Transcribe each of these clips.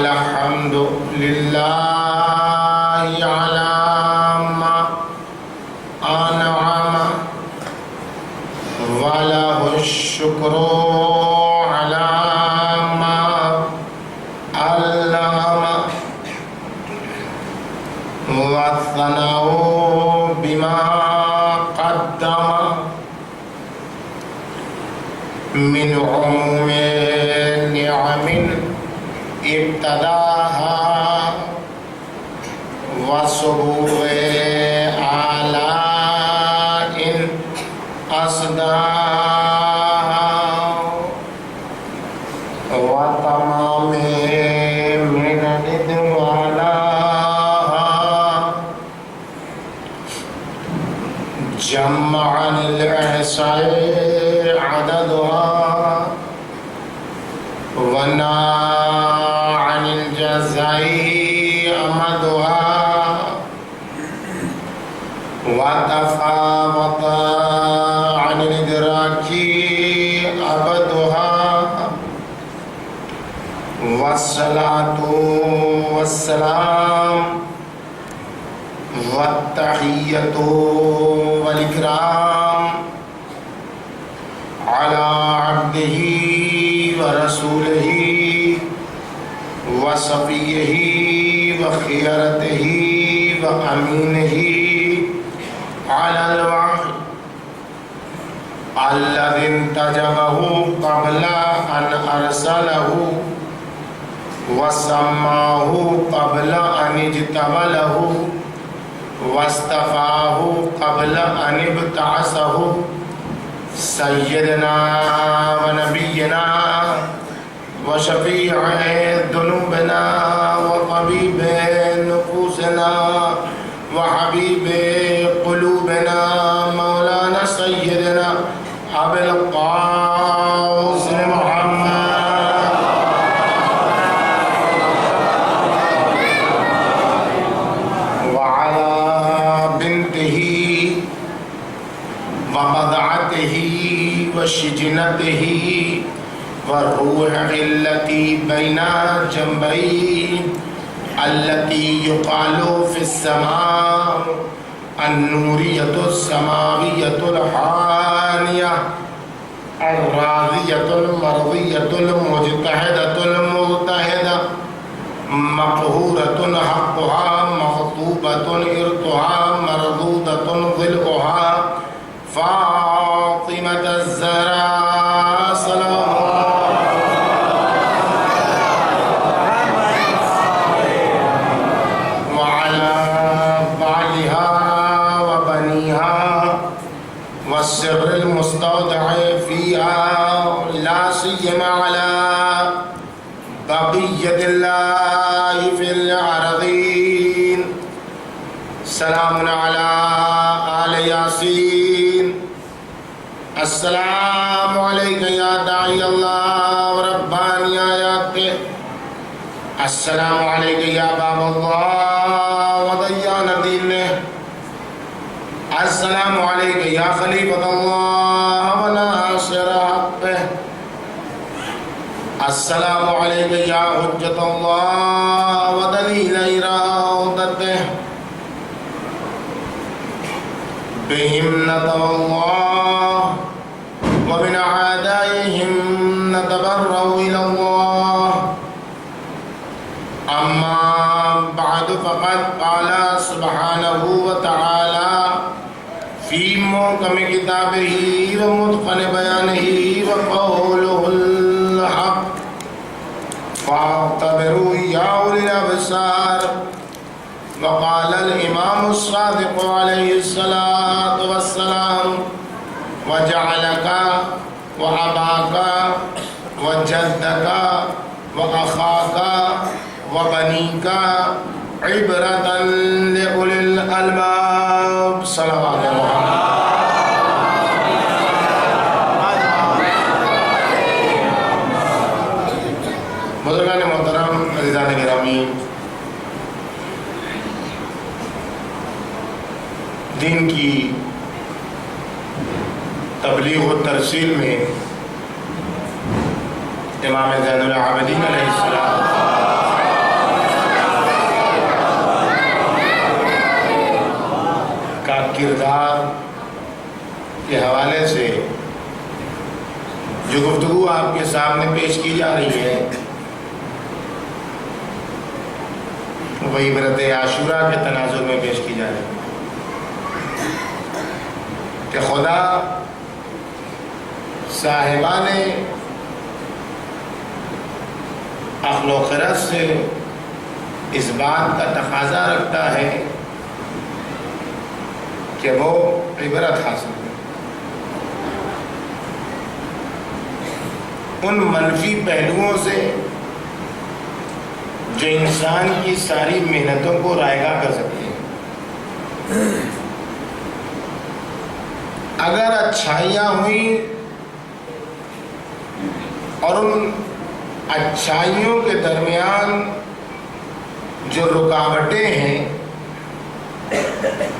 الحمد لله على ما أنعم وله الشكر على ما علم والثناء بما قدم من عموم نعم ابتداها وسبوع آلاء أصداها وتمام من ندوالاها جمعا الإحصاء عددها ونا عن الجزاء أمدها وتفاوت عن الإدراك أبدها والصلاة والسلام والتحية والإكرام على عبده ورسوله وصفيه وخيرته وأمينه على الوحي الذي انتجبه قبل أن أرسله وسماه قبل أن اجتبله واصطفاه قبل أن ابتعثه سيدنا ونبينا وشفيع ذنوبنا وطبيب نفوسنا وحبيب قلوبنا مولانا سيدنا أبي القاسم محمد وعلى بنته وبضعته وشجنته والروح التي بين جنبيه التي يقال في السماء النورية السماوية الحانية الراضية المرضية المجتهدة المجتهدة مقهورة حقها مخطوبة إرتها مردودة ظلؤها فاطمة الزهراء سلام وعلى بعلها وبنيها والسر المستودع فيها لا سيما على بقية الله في الأرضين سلام على آل ياسين السلام عليك يا داعي الله ورباني آياته السلام عليك يا باب الله وديان دينه السلام عليك يا خليفة الله وناصر حقه السلام عليك يا حجة الله ودليل إرادته بهم نطر الله ومن أعدائهم نتبرأ إلى الله أما بعد فقد قال سبحانه وتعالى في محكم كتابه ومتقن بيانه وقوله الحق فاعتبروا يا أولي الأبصار وقال الإمام الصادق عليه الصلاة والسلام وجعلك وأباك وجدك وأخاك وبنيك عبرة لأولي الألباب صلوات الله بزرگان محترم عزیزان گرامی دین کی تبلیغ و ترسیل میں امام زین العابدین علیہ السلام کردار کے حوالے سے جو گفتگو آپ کے سامنے پیش کی جا رہی ہے وہ عبرت عاشورہ کے تناظر میں پیش کی جا رہی ہے کہ خدا صاحبان عقل و خرد سے اس بات کا تقاضا رکھتا ہے کہ وہ عبرت حاصل کریں، ان منفی پہلوؤں سے جو انسان کی ساری محنتوں کو رائگاں کر سکتے ہیں۔ اگر اچھائیاں ہوئیں اور ان اچھائیوں کے درمیان جو رکاوٹیں ہیں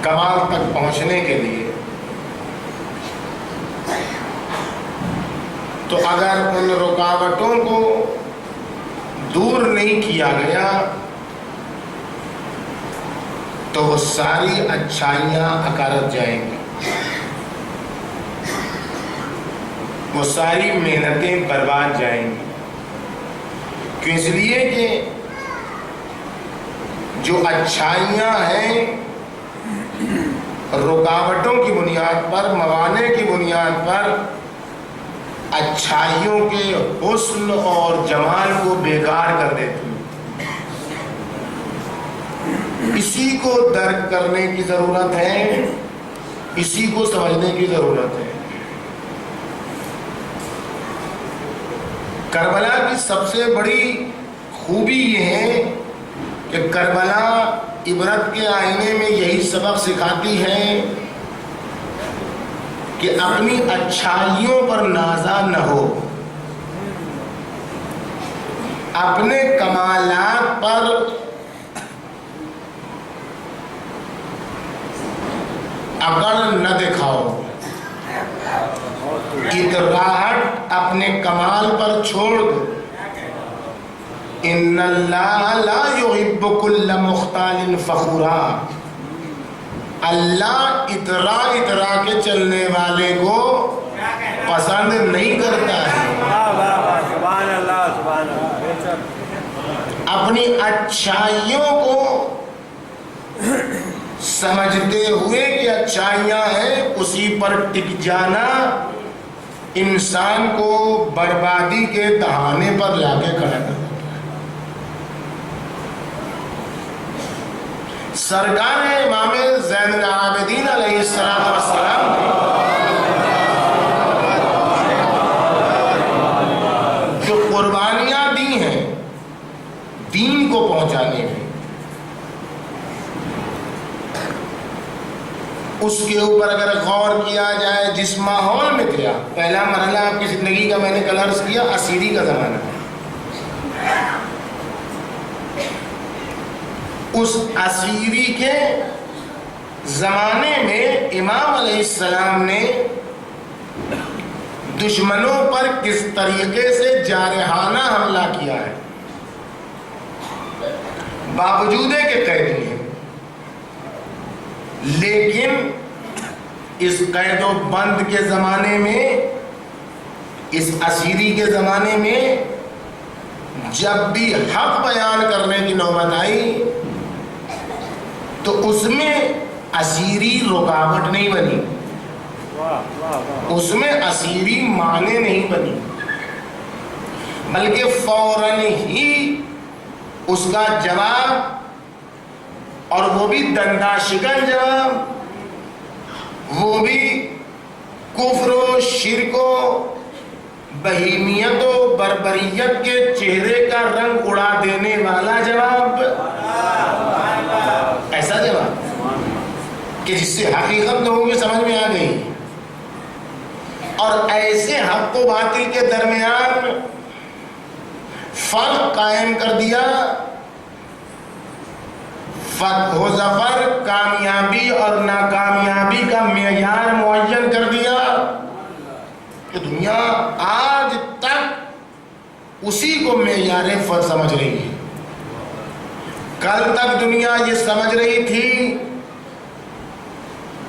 کمال تک پہنچنے کے لیے، تو اگر ان رکاوٹوں کو دور نہیں کیا گیا تو وہ ساری اچھائیاں اکارت جائیں گی، وہ ساری محنتیں برباد جائیں گی۔ کیوں؟ اس لیے کہ جو اچھائیاں ہیں رکاوٹوں کی بنیاد پر، موانع کی بنیاد پر اچھائیوں کے حسن اور جمال کو بیکار کر دیتی ہیں۔ اسی کو درک کرنے کی ضرورت ہے، اسی کو سمجھنے کی ضرورت ہے۔ کربلا کی سب سے بڑی خوبی یہ ہے کہ کربلا عبرت کے آئینے میں یہی سبق سکھاتی ہے کہ اپنی اچھائیوں پر نازا نہ ہو، اپنے کمالات پر اکڑ نہ دکھاؤ، اتراہٹ اپنے کمال پر چھوڑ دو۔ ان اللہ لا يحب كل مختال فخورا، اللہ اترا کے چلنے والے کو پسند نہیں کرتا ہے۔ سبحان اللہ، سبحان اللہ۔ اپنی اچھائیوں کو سمجھتے ہوئے کہ اچھائیاں ہیں اسی پر ٹک جانا انسان کو بربادی کے دہانے پر لا کے کھڑا کر دیتا ہے۔ سرکار امام زین العابدین علیہ السلام جو قربانیاں دی ہیں دین کو پہنچانے میں، اس کے اوپر اگر غور کیا جائے جس ماحول میں تھا، پہلا مرحلہ آپ کی زندگی کا میں نے کل عرض کیا اسیری کا زمانہ، اس اسیری کے زمانے میں امام علیہ السلام نے دشمنوں پر کس طریقے سے جارحانہ حملہ کیا ہے، باوجود کہ قیدی ہیں، لیکن اس قید و بند کے زمانے میں، اس اسیری کے زمانے میں جب بھی حق بیان کرنے کی نوبت آئی تو اس میں اسیری رکاوٹ نہیں بنی، اس میں اسیری معنی نہیں بنی، بلکہ فوراً ہی اس کا جواب، اور وہ بھی دندہ شکن جواب، وہ بھی کفر و شرک و بہیمیت و بربریت کے چہرے کا رنگ اڑا دینے والا جواب، ایسا جواب کہ جس سے حقیقت لوگوں کی سمجھ میں آ گئی، اور ایسے حق و باطل کے درمیان فرق قائم کر دیا، فتح و ظفر، کامیابی اور ناکامیابی کا معیار معین کر دیا کہ دنیا آج تک اسی کو معیار فتح سمجھ رہی ہے۔ کل تک دنیا یہ سمجھ رہی تھی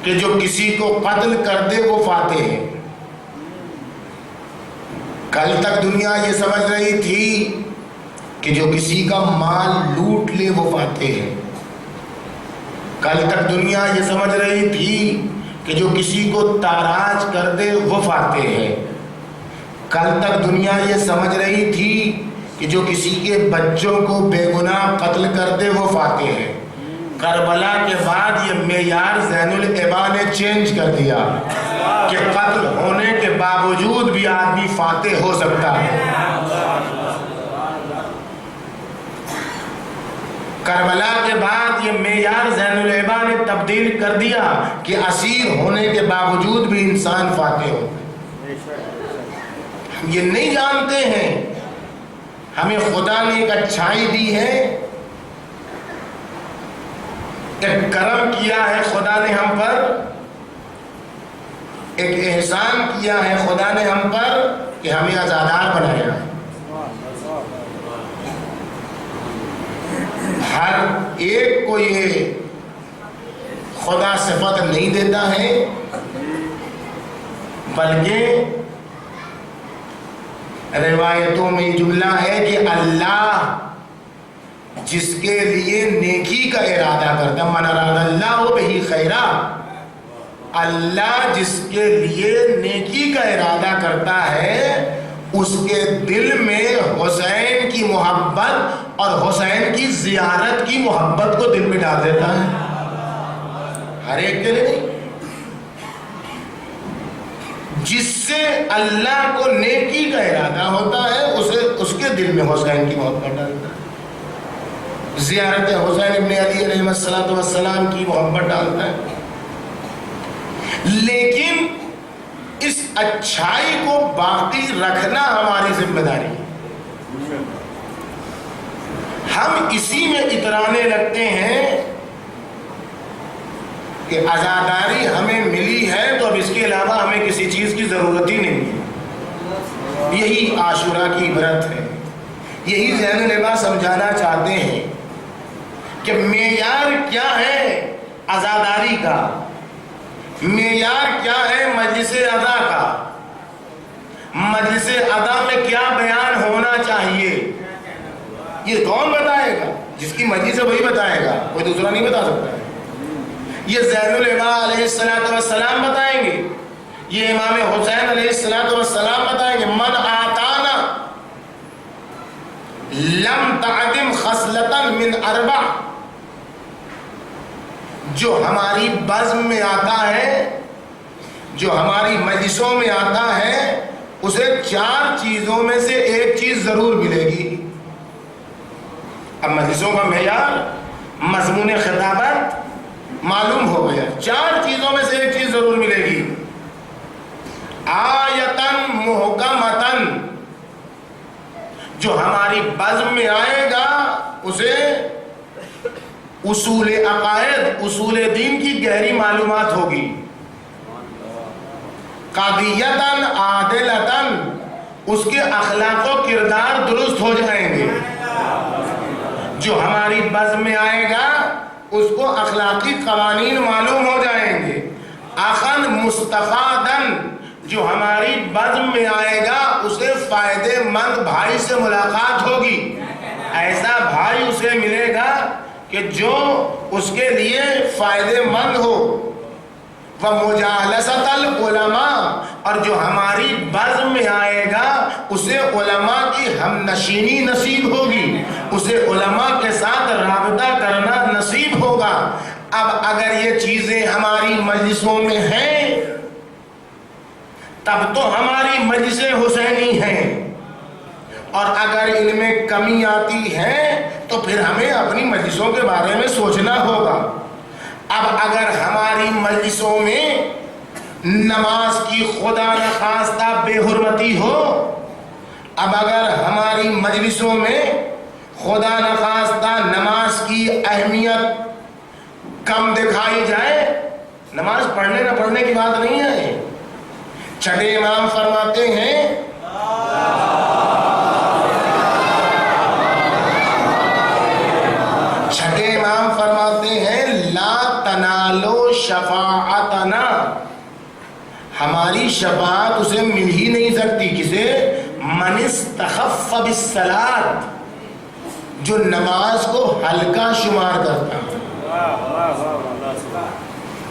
کہ جو کسی کو قتل کر دے وہ فاتح ہے۔ کل تک دنیا یہ سمجھ رہی تھی کہ جو کسی کا مال لوٹ لے وہ فاتح ہے۔ کل تک دنیا یہ سمجھ رہی تھی کہ جو کسی کو تاراج کر دے وہ فاتح ہے۔ کل تک دنیا یہ سمجھ رہی تھی کہ جو کسی کے بچوں کو بے گناہ قتل کر دے وہ فاتح ہے۔ کربلا کے بعد یہ معیار زین العبا نے چینج کر دیا کہ قتل ہونے کے باوجود بھی آدمی فاتح ہو سکتا ہے۔ کربلا کے بعد یہ معیار زین العبا نے تبدیل کر دیا کہ اسیر ہونے کے باوجود بھی انسان فاتح ہوتا ہے۔ ہم یہ نہیں جانتے ہیں ہمیں خدا نے ایک اچھائی دی ہے، ایک کرم کیا ہے خدا نے ہم پر، ایک احسان کیا ہے خدا نے ہم پر کہ ہمیں آزادار بنایا ہے۔ ہر ایک کو یہ خدا صفت نہیں دیتا ہے، بلکہ روایتوں میں جملہ ہے کہ اللہ جس کے لیے نیکی کا ارادہ کرتا ہے، من اراد اللہ بہ خیرا، اللہ جس کے لیے نیکی کا ارادہ کرتا ہے اس کے دل میں حسین کی محبت اور حسین کی زیارت کی محبت کو دل میں ڈال دیتا ہے۔ ہر ایک کے لیے نہیں، جس سے اللہ کو نیکی کا ارادہ ہوتا ہے اس کے دل میں حسین کی محبت ڈالتا ہے، زیارت حسین ابن علی علیہ السلام کی محبت ڈالتا ہے۔ لیکن اس اچھائی کو باقی رکھنا ہماری ذمہ داری ہے۔ ہم اسی میں اترانے لگتے ہیں کہ عزاداری ہمیں ملی ہے تو اب اس کے علاوہ ہمیں کسی چیز کی ضرورت ہی نہیں ہے۔ یہی عاشورہ کی عبرت ہے، یہی زین العبا سمجھانا چاہتے ہیں کہ معیار کیا ہے عزاداری کا، معیار کیا ہے مجلس ادا کا، مجلس ادا میں کیا بیان ہونا چاہیے، یہ کون بتائے گا؟ جس کی مجلس ہے وہی بتائے گا، کوئی دوسرا نہیں بتا سکتا ہے۔ یہ زین العبا علیہ السلام بتائیں گے، یہ امام حسین علیہ السلام بتائیں گے۔ من آتانا لم تعدم خصلتا من اربع، جو ہماری بزم میں آتا ہے، جو ہماری مجلسوں میں آتا ہے، اسے 4 چیزوں میں سے ایک چیز ضرور ملے گی۔ اب مجلسوں کا معیار، مضمون خطابت معلوم ہو گیا، 4 چیزوں میں سے ایک چیز ضرور ملے گی۔ آیتن محکمتن، جو ہماری بزم میں آئے گا اسے اصول عقائد، اصول دین کی گہری معلومات ہوگی۔ قاضیتن عادلتن، اس کے اخلاق و کردار درست ہو جائیں گے۔ جو ہماری بزم میں آئے گا اس کو اخلاقی قوانین معلوم ہو جائیں گے۔ اخن مستفادن، جو ہماری بزم میں آئے گا اسے فائدے مند بھائی سے ملاقات ہوگی، ایسا بھائی اسے ملے گا کہ جو اس کے لیے فائدے مند ہو۔ وَمُجَالَسَةَ الْعُلَمَاء، اور جو ہماری بزم میں آئے گا اسے علماء کی ہم نشینی نصیب ہوگی، اسے علماء کے ساتھ رابطہ کرنا نصیب ہوگا۔ اب اگر یہ چیزیں ہماری مجلسوں میں ہیں تب تو ہماری مجلس حسینی ہیں، اور اگر ان میں کمی آتی ہے تو پھر ہمیں اپنی مجلسوں کے بارے میں سوچنا ہوگا۔ اب اگر ہماری مجلسوں میں نماز کی خدا نخواستہ بے حرمتی ہو، اب اگر ہماری مجلسوں میں خدا نخواستہ نماز کی اہمیت کم دکھائی جائے، نماز پڑھنے نہ پڑھنے کی بات نہیں ہے۔ چھٹے امام فرماتے ہیں لا تنام تنالو شفاعتنا، ہماری شفاعت اسے مل ہی نہیں سکتی. کسے؟ من استخف بالصلاۃ، جو نماز کو ہلکا شمار کرتا ہے.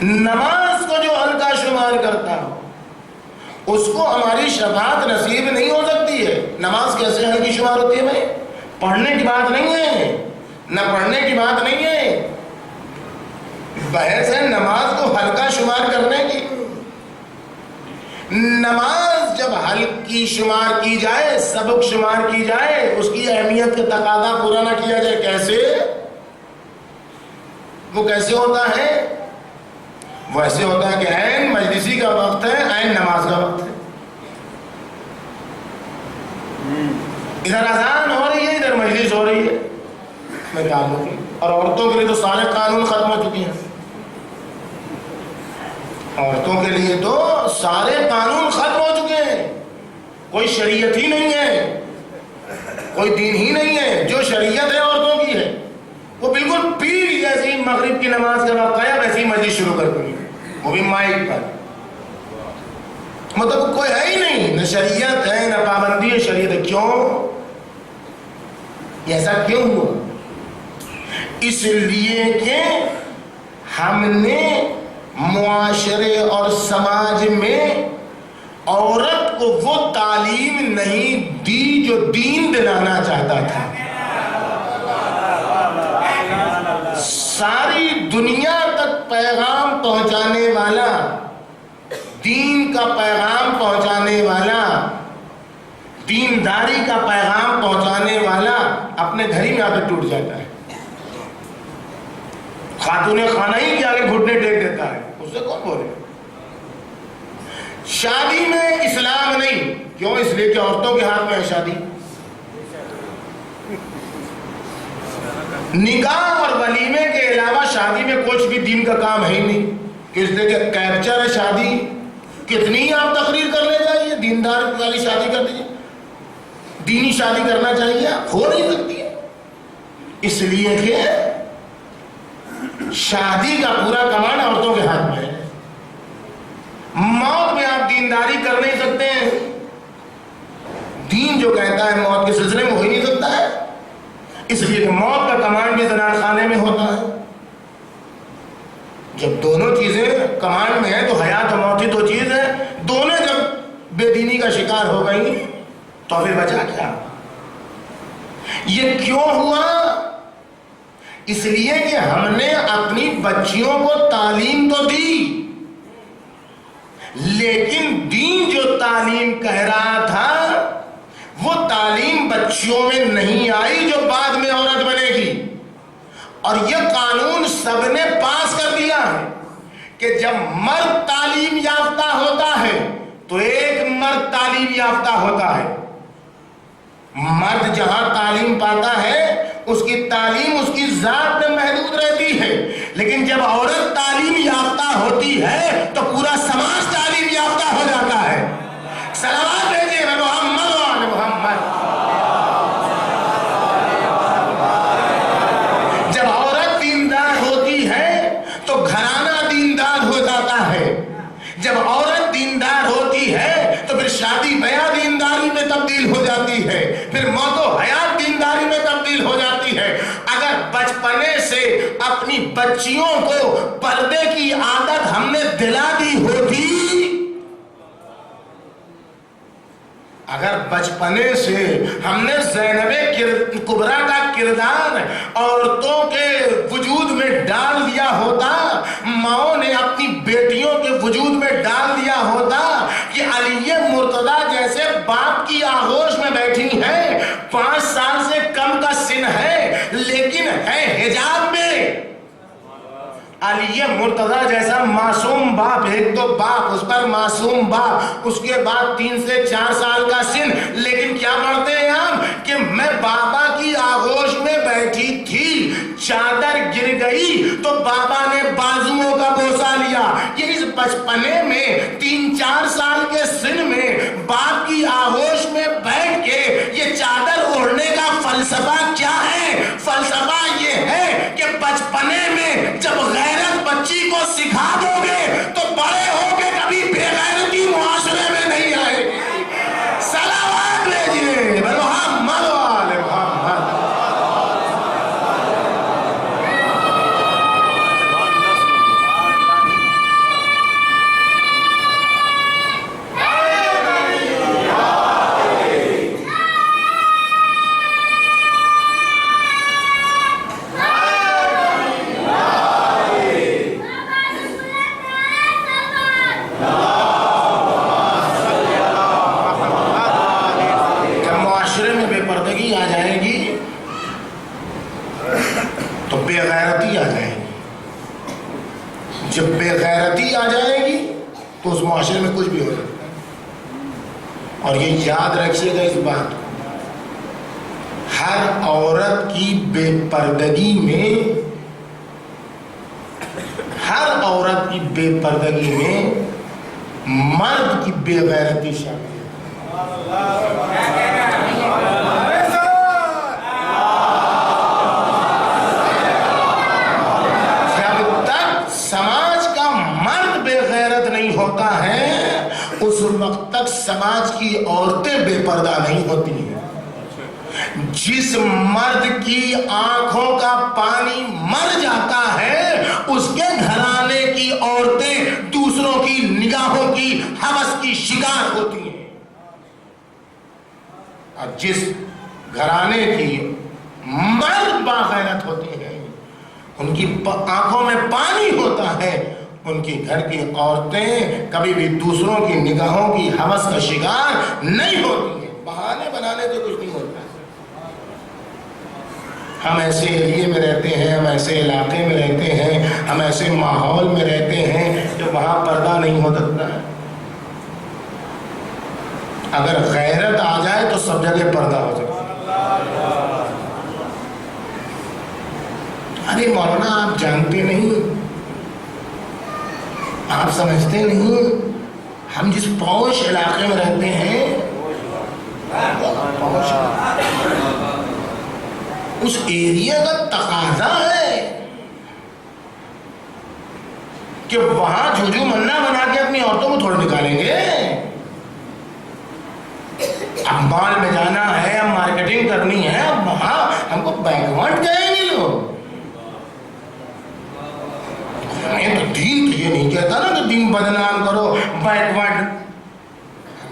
نماز کو جو ہلکا شمار کرتا ہو اس کو ہماری شفاعت نصیب نہیں ہو سکتی ہے. نماز کیسے ہلکی شمار ہوتی ہے بھائی؟ پڑھنے کی بات نہیں ہے، نہ پڑھنے کی بات نہیں ہے، بحث ہے نماز کو ہلکا شمار کرنے کی. نماز جب ہلکی شمار کی جائے، سبق شمار کی جائے، اس کی اہمیت کا تقاضا پورا نہ کیا جائے، کیسے؟ وہ کیسے ہوتا ہے؟ وہ ایسے ہوتا ہے کہ عین مجلسی کا وقت ہے، عین نماز کا وقت ہے. ادھر اذان ہو رہی ہے، ادھر مجلس ہو رہی ہے. میں تعلق ہے. اور عورتوں کے لیے تو سارے قانون ختم ہو چکے ہیں. عورتوں کے لیے تو سارے قانون ختم ہو چکے ہیں. کوئی شریعت ہی نہیں ہے، کوئی دین ہی نہیں ہے. جو شریعت ہے عورتوں کی ہے، وہ بالکل پیر جیسی مغرب کی نماز کا وقت ہے ویسی مجلس شروع کر دیں، وہ بھی مائک پر. مطلب کوئی ہے ہی نہیں، نہ شریعت ہے نہ پابندی ہے شریعت ہے. کیوں؟ ایسا کیوں ہوا؟ اس لیے کہ ہم نے معاشرے اور سماج میں عورت کو وہ تعلیم نہیں دی جو دین دلانا چاہتا تھا. ساری دنیا تک پیغام پہنچانے والا، دین کا پیغام پہنچانے والا، دینداری کا پیغام پہنچانے والا اپنے گھر ہی میں آ کے ٹوٹ جاتا ہے. خاتون خانہ ہی کے آگے گھٹنے ٹیک دیتا ہے، اس سے کون بولے؟ شادی میں اسلام نہیں. کیوں؟ اس لیے کہ عورتوں کے ہاتھ میں ہے شادی. نکاح اور ولیمے کے علاوہ شادی میں کچھ بھی دین کا کام ہے ہی نہیں. کس لیے کہ کیپچر ہے شادی. کتنی آپ تقریر کر لے جائیے، دیندار والی شادی کر دیجیے، دینی شادی کرنا چاہیے، ہو نہیں سکتی ہے. اس لیے کہ شادی کا پورا کمانڈ عورتوں کے ہاتھ میں ہے. موت میں آپ دینداری کر نہیں سکتے ہیں. دین جو کہتا ہے موت کے سلسلے میں ہو ہی نہیں سکتا ہے. اس لیے کہ موت کا کمانڈ بھی زنار خانے میں ہوتا ہے. جب دونوں چیزیں کمانڈ میں ہیں تو حیات و موت ہی دو چیز ہے. دونوں جب بے دینی کا شکار ہو گئی تو پھر بچا کیا؟ یہ کیوں ہوا؟ اس لیے کہ ہم نے اپنی بچیوں کو تعلیم تو دی، لیکن دین جو تعلیم کہہ رہا تھا وہ تعلیم بچیوں میں نہیں آئی جو بعد میں عورت بنے گی. اور یہ قانون سب نے پاس کر دیا ہے کہ جب مرد تعلیم یافتہ ہوتا ہے تو ایک مرد تعلیم یافتہ ہوتا ہے. مرد جہاں تعلیم پاتا ہے اس کی تعلیم اس کی ذات میں محدود رہتی ہے، لیکن جب عورت تعلیم یافتہ ہوتی ہے تو پورا سماج تعلیم یافتہ ہو جاتا ہے. صلوات بھیجیے محمد وآل محمد. جب عورت دیندار ہوتی ہے تو گھرانہ دیندار ہو جاتا ہے. جب عورت دیندار ہوتی ہے تو پھر شادی بیاہ دینداری میں تبدیل ہو جاتی ہے، پھر موت و حیات دینداری میں تبدیل ہو جاتی ہے. اگر بچپنے سے اپنی بچیوں کو پردے کی عادت ہم نے دلا دی ہوتی، اگر بچپنے سے ہم نے زینب کبریٰ کا کردار عورتوں کے وجود میں ڈال دیا ہوتا، ماؤں نے اپنی بیٹیوں کے وجود میں ڈال دیا ہوتا کہ علی مرتضیٰ جیسے باپ کی آغوش میں بیٹھی ہیں، 5 سال سے کم کا سن ہے لیکن ہے حجاب میں. علی مرتضیٰ جیسا معصوم باپ، ایک تو باپ اس پر معصوم باپ، اس کے بعد 3 سے 4 سال کا سن، لیکن کیا پڑھتے ہیں ہم کہ میں بابا کی آغوش میں بیٹھی تھی، چادر گر گئی تو بابا نے بازوؤں کا بوسہ لیا. یہ اس بچپنے میں 3-4 سال کے سن میں باپ کی آغوش میں بیٹھ کے یہ چادر اوڑھنے کا فلسفہ کیا ہے؟ فلسفہ یہ ہے کہ بچپنے میں جب غیرت بچی کو تو اس معاشرے میں کچھ بھی ہو سکتا ہے. اور یہ یاد رکھیے گا اس بات کو، ہر عورت کی بے پردگی میں، ہر عورت کی بے پردگی میں مرد کی بے غیرتی شامل ہے. جب تک سماج کا مرد بے غیرت نہیں ہوتا ہے اس وقت تک سماج کی عورتیں بے پردہ نہیں ہوتی ہیں. جس مرد کی آنکھوں کا پانی مر جاتا ہے اس کے گھرانے کی عورتیں دوسروں کی نگاہوں کی ہوس کی شکار ہوتی ہیں. اور جس گھرانے کی مرد باغیرت ہوتی ہیں ان کی آنکھوں میں پانی ہوتا ہے، ان کی گھر کی عورتیں کبھی بھی دوسروں کی نگاہوں کی ہوس کا شکار نہیں ہوتی ہیں. بہانے بنانے سے کچھ نہیں ہوتا ہے. ہم ایسے ایریے میں رہتے ہیں، ہم ایسے علاقے میں رہتے ہیں، ہم ایسے ماحول میں رہتے ہیں جو وہاں پردہ نہیں ہو سکتا ہے. اگر غیرت آ جائے تو سب جگہ پردہ ہو سکتا ہے. ارے مولانا آپ جانتے نہیں، آپ سمجھتے نہیں، ہم جس پوش علاقے میں رہتے ہیں اس ایریا کا تقاضا ہے کہ وہاں جھوجو منا بنا کے اپنی عورتوں کو تھوڑا نکالیں گے. اب مال میں جانا ہے، اب مارکیٹنگ کرنی ہے، اب وہاں ہم کو بیکورڈ کہیں گے لوگ. ہمیں تو دین تو یہ نہیں کہتا نا کہ دین بدنام کرو، بیکورڈ.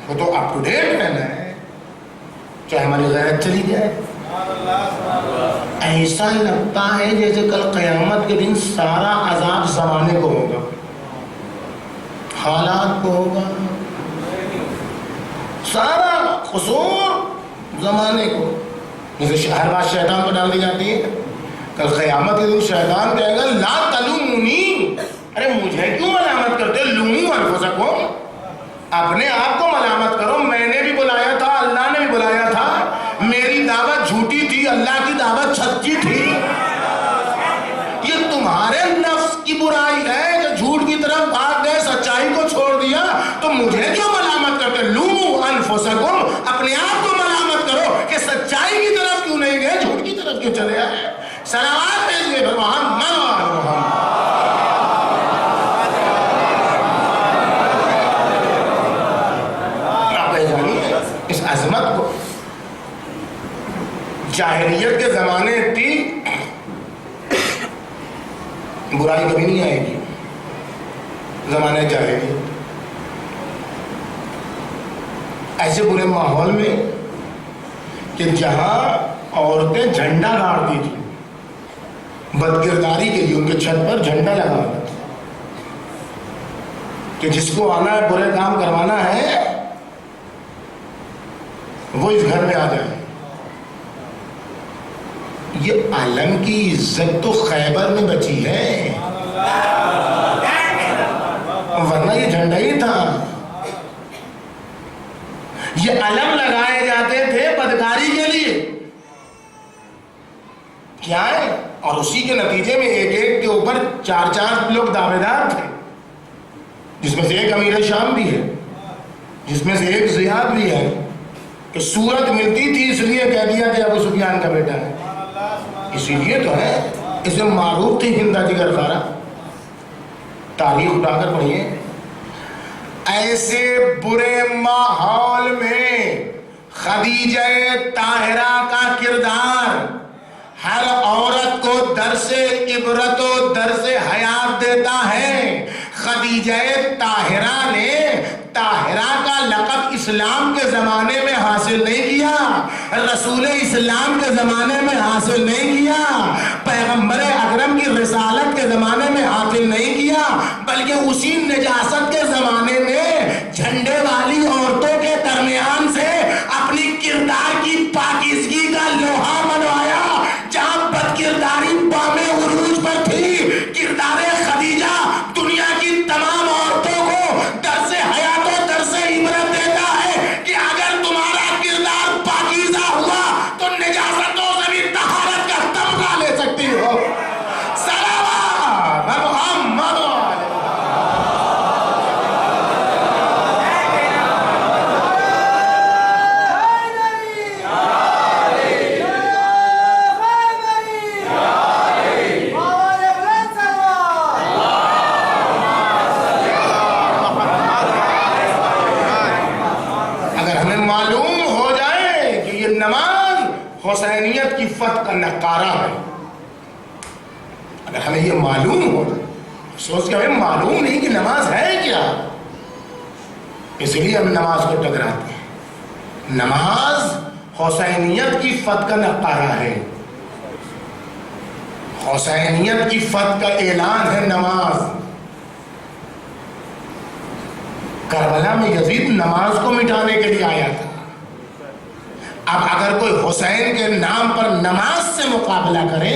وہ تو اپ ٹو ڈیٹ رہنا ہے چاہے ہماری غیرت چلی جائے. ایسا لگتا ہے جیسے کل قیامت کے دن سارا عذاب زمانے کو ہوگا، حالات کو ہوگا، سارا قصور زمانے کو. جیسے ہر بات شیطان کو ڈال دی جاتی ہے، کل قیامت کے دن شیطان کہے گا لا تلومونی، ارے مجھے کیوں ملامت کرتے، لوموا انفسکم، اپنے آپ کو ملامت کرو. میں نے بھی بلایا تھا، اللہ نے بھی بلایا تھا، میری دعوت جھوٹی تھی، اللہ کی دعوت سچی تھی. یہ تمہارے نفس کی برائی ہے جو جھوٹ کی طرف بھاگ گئے، سچائی کو چھوڑ دیا، تو مجھے کیوں ملامت کرتے. لوموا انفسکم، اپنے آپ کو ملامت کرو کہ سچائی کی طرف کیوں نہیں گئے، جھوٹ کی طرف کیوں چلے آئے. صلوات بھیجیے محمد. اس عظمت کو جاہلیت کے زمانے تھی، برائی کبھی نہیں آئے گی. زمانے جاہلیت ایسے برے ماحول میں کہ جہاں عورتیں جھنڈا گاڑتی تھی بد کرداری کے لیے، ان کے چھت پر جھنڈا لگا ہوتا تھا کہ جس کو آنا ہے برے کام کروانا ہے وہ اس گھر میں آ جائے. یہ عالم کی عزت تو خیبر میں بچی ہے، ورنہ یہ جھنڈا ہی تھا. یہ علم لگائے جاتے تھے بدکاری کے لیے، کیا ہے، اور اسی کے نتیجے میں ایک ایک کے اوپر 4 لوگ دعوے دار تھے، جس میں سے ایک امیر شام بھی ہے، جس میں سے ایک زیاد بھی ہے، کہ صورت ملتی تھی اس لیے کہہ دیا کہ ابو سفیان کا بیٹا ہے. اسی لیے تو ہے، اسے معروف تھی ہندا جگر خارا. تاریخ اٹھا کر پڑھیے. ایسے برے ماحول میں خدیجہ طاہرہ کا کردار ہر عورت کو درس عبرت و درس حیات دیتا ہے. خدیجہ طاہرہ نے طاہرہ کا لقب اسلام کے زمانے میں حاصل نہیں کیا، رسول اسلام کے زمانے میں حاصل نہیں کیا، پیغمبر اکرم کی رسالت کے زمانے میں حاصل نہیں کیا، بلکہ اسی نجاست کے زمانے میں جھنڈے والی عورتوں کے درمیان سے اپنی کردار کی پاکیزگی کا لوہا منوایا. جہاں بد کرداری بام عروج پر تھی، کردار خدیجہ دنیا کی تمام عورتوں کو درس حسینیت کی فتح کا نقارہ ہے. اگر ہمیں یہ معلوم ہو، سوچ کے ہمیں معلوم نہیں کہ نماز ہے کیا، اس لیے ہم نماز کو ٹکراتے ہیں. نماز حسینیت کی فتح کا نقارہ ہے، حسینیت کی فتح کا اعلان ہے نماز. کربلا میں یزید نماز کو مٹانے کے لیے آیا تھا. اب اگر کوئی حسین کے نام پر نماز سے مقابلہ کرے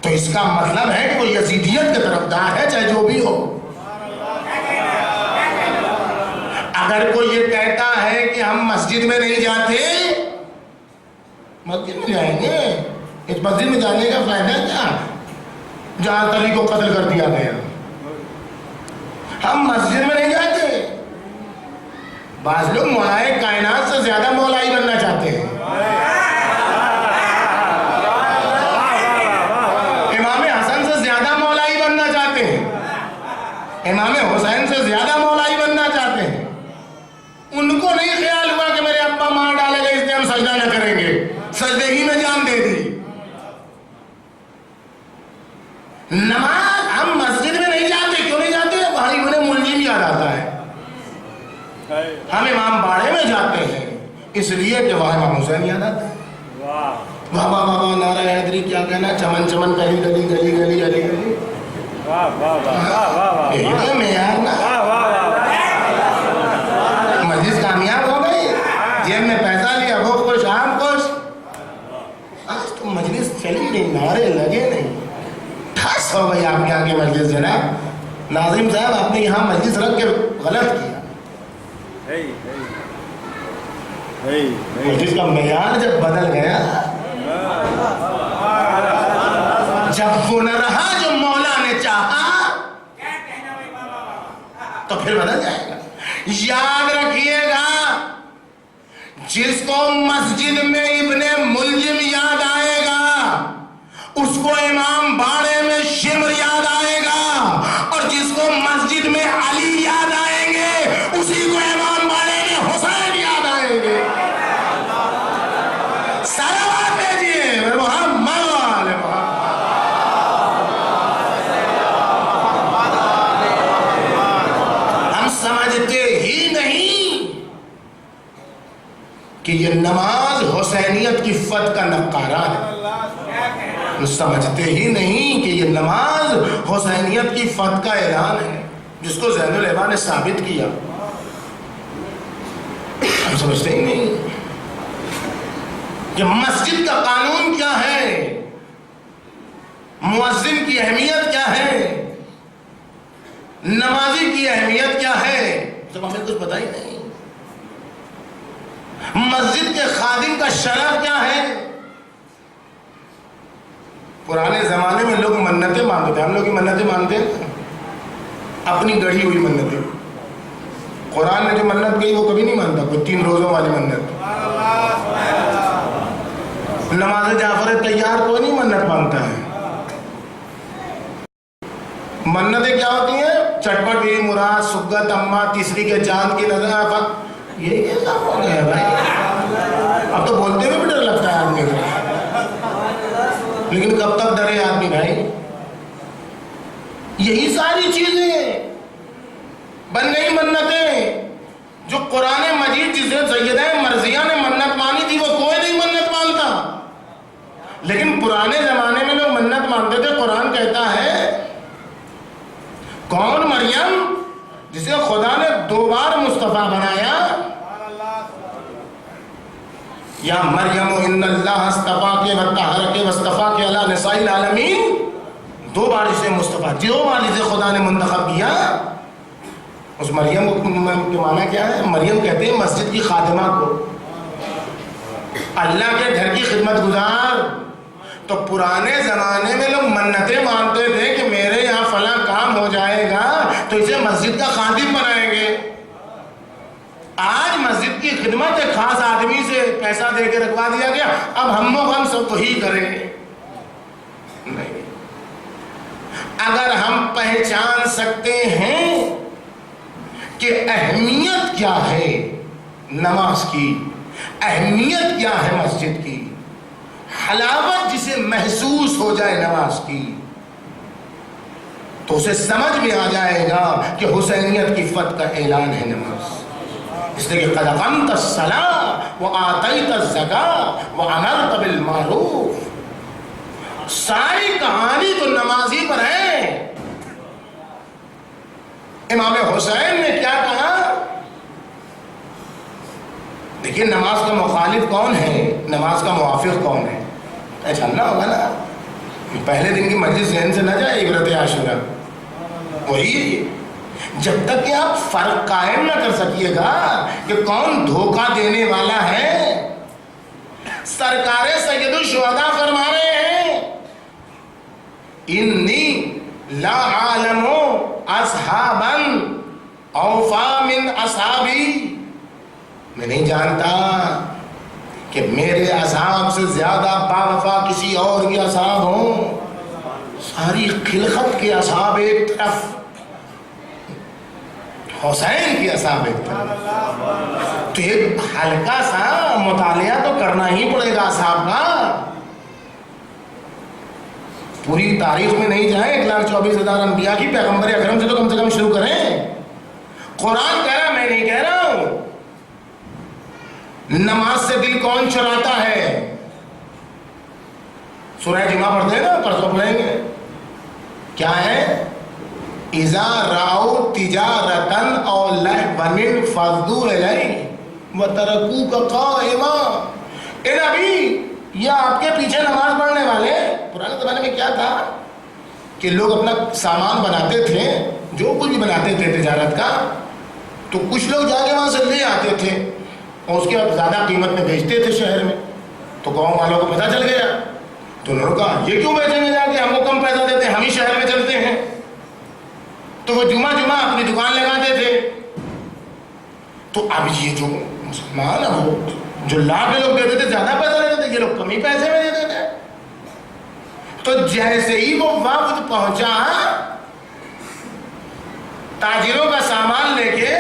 تو اس کا مطلب ہے کہ وہ یزیدیت کے طرفدار ہے، چاہے جو بھی ہو. اگر کوئی یہ کہتا ہے کہ ہم مسجد میں نہیں جاتے، مسجد میں جائیں گے، اس مسجد میں جانے کا فائدہ کیا جہاں علی کو قتل کر دیا گیا. ہم مسجد میں نہیں جاتے. بعض لوگ مولائے کائنات سے زیادہ مولائی بننا چاہتے ہیں. امام حسن سے زیادہ مولائی بننا چاہتے ہیں، امام حسین سے زیادہ مولائی بننا چاہتے ہیں. ان کو نہیں خیال ہوا کہ میرے ابا مار ڈالے گا اس لیے ہم سجدہ نہ کریں گے، سجدے ہی میں جان دے دی. نماز ہم مسجد میں نہیں جاتے. کیوں نہیں جاتے؟ بھائی انہیں ملزم یاد آتا ہے. ہم امام باڑے میں جاتے ہیں اس لیے کہ وہاں امام حسین یاد آتا ہے. واہ واہ واہ واہ، نعرہ حیدری کیا کہنا، چمن چمن، گلی گلی گلی گلی گلی گلی. یہی تو معیار نا. مجلس کامیاب ہو گئی، جیب میں پیسہ لیا، وہ خوش ہم خوش. آج تو مجلس چلی نہیں، نعرے لگے نہیں، ٹھاس ہو گئی آپ کے آگے مجلس. جناب ناظم صاحب، آپ نے یہاں مجلس رکھ کے غلط کیا. مجلس کا معیار جب بدل گیا، جب وہ نہ رہا جو مولا نے چاہا، تو پھر بدل جائے گا. یاد رکھیے گا، جس کو مسجد میں ابن ملجم یاد آئے گا اس کو امام باڑے میں شمر یاد آئے گا، اور جس کو مسجد میں علی یاد آئیں گے اسی کو امام باڑے میں حسین یاد آئیں گے. صلوات بھیجیے محمد والے محمد. ہم سمجھتے ہی نہیں کہ یہ نماز حسینیت کی فتح کا نقارہ ہے. سمجھتے ہی نہیں کہ یہ نماز حسینیت کی فتح کا اعلان ہے، جس کو زین العبا نے ثابت کیا. ہم سمجھتے ہی نہیں کہ مسجد کا قانون کیا ہے، مؤذن کی اہمیت کیا ہے، نمازی کی اہمیت کیا ہے. جب ہمیں کچھ پتہ ہی نہیں. مسجد کے خادم کا شرف کیا ہے. پرانے زمانے میں لوگ منتیں مانتے تھے. ہم لوگ کی منتیں مانتے ہیں اپنی گڑھی ہوئی منتیں. قرآن نے جو منت کہی وہ کبھی نہیں مانتا کوئی 3 روزوں والی منت. نماز جعفر تیار کوئی نہیں منت مانگتا ہے. منتیں کیا ہوتی ہیں؟ چٹپٹ بھی مراد، سگت اماں، تیسری کے چاند کی نظر آفت. یہ کیا کام ہو گیا بھائی؟ اب تو بولتے ہوئے بھی ڈر لگتا ہے آدمی کو. لیکن کب تک ڈرے آدمی بھائی؟ یہی ساری چیزیں بن گئی منتیں. جو قرآن مجید جسے سیدہ مرضیہ نے منت مانی تھی وہ کوئی نہیں منت مانتا. لیکن پرانے زمانے میں لوگ منت مانتے تھے. قرآن کہتا ہے کون مریم جسے خدا نے 2 بار مصطفیٰ بنایا. یا مریم ان اللہ اصطفاک وطہرک واصطفاک علی نساء العالمین. 2 بار اسے مصطفیٰ، 2 بار اسے خدا نے منتخب کیا. اس مریم کے معنی کیا ہے؟ مریم کہتے ہیں مسجد کی خادمہ کو، اللہ کے گھر کی خدمت گزار. تو پرانے زمانے میں لوگ منتیں مانتے تھے کہ میرے یہاں فلاں کام ہو جائے گا تو اسے مسجد کا خادم بنائیں گے. آج مسجد کی خدمت ایک خاص آدمی سے پیسہ دے کے رکھوا دیا گیا، اب ہم و ہم سب وہی کریں گے. نہیں. اگر ہم پہچان سکتے ہیں کہ اہمیت کیا ہے نماز کی، اہمیت کیا ہے مسجد کی، حلاوت جسے محسوس ہو جائے نماز کی تو اسے سمجھ میں آ جائے گا کہ حسینیت کی فتح کا اعلان ہے نماز. اس لیے کہ قد اقمت الصلاۃ وآتیت الزکاۃ وامرت بالمعروف، ساری کہانی تو نمازی پر ہے. امام حسین نے کیا کہا؟ دیکھیے نماز کا مخالف کون ہے، نماز کا موافق کون ہے، پہچاننا ہوگا نا. پہلے دن کی مجلس ذہن سے نہ جائے عبرت عاشورہ. وہی جب تک کہ آپ فرق قائم نہ کر سکیے گا کہ کون دھوکہ دینے والا ہے. سرکار سید الشہداء فرما رہے ہیں انی لا عالم اصحابا اوفا من اصحابی، میں نہیں جانتا کہ میرے اصحاب سے زیادہ باوفا کسی اور کے اصحاب ہوں. ساری خلقت کے اصحاب ایک طرف، حسین کی اصحاب ایک طرف. تو ایک ہلکا سا مطالعہ تو کرنا ہی پڑے گا اصحاب کا. پوری تاریخ میں نہیں جائیں، 1,24,000 انبیاء کی، پیغمبر اکرم سے تو کم شروع کریں. قرآن کہہ رہا، میں نہیں کہہ رہا ہوں. نماز سے دل کون چراتا ہے؟ سورہ جمعہ پڑھتے ہیں نا، پرسوں پڑھیں گے. کیا ہے؟ اذا راؤ تجارتن او لہوا انفضوا الیہ وترکوک قائما. اے نبی، یہ آپ کے پیچھے نماز پڑھنے والے. پرانے زمانے میں کیا تھا کہ لوگ اپنا سامان بناتے تھے، جو کچھ بھی بناتے تھے تجارت کا، تو کچھ لوگ جا کے وہاں سے لے آتے تھے اور اس کے بعد زیادہ قیمت میں بیچتے تھے شہر میں. تو گاؤں والوں کو پتہ چل گیا تو انہوں نے کہا یہ کیوں بیچیں گے جا کے، ہم کو کم پیسہ دیتے ہیں، ہم ہی شہر میں چلتے ہیں. تو وہ جمعہ اپنی دکان لگاتے تھے. تو اب یہ جو مسلمان ہیں وہ جو لاکھ لوگ دیتے تھے زیادہ پیسہ دیتے تھے، یہ لوگ کم ہی پیسے میں دیتے تھے. تو جیسے ہی وہ وقت پہنچا تاجروں کا سامان لے کے،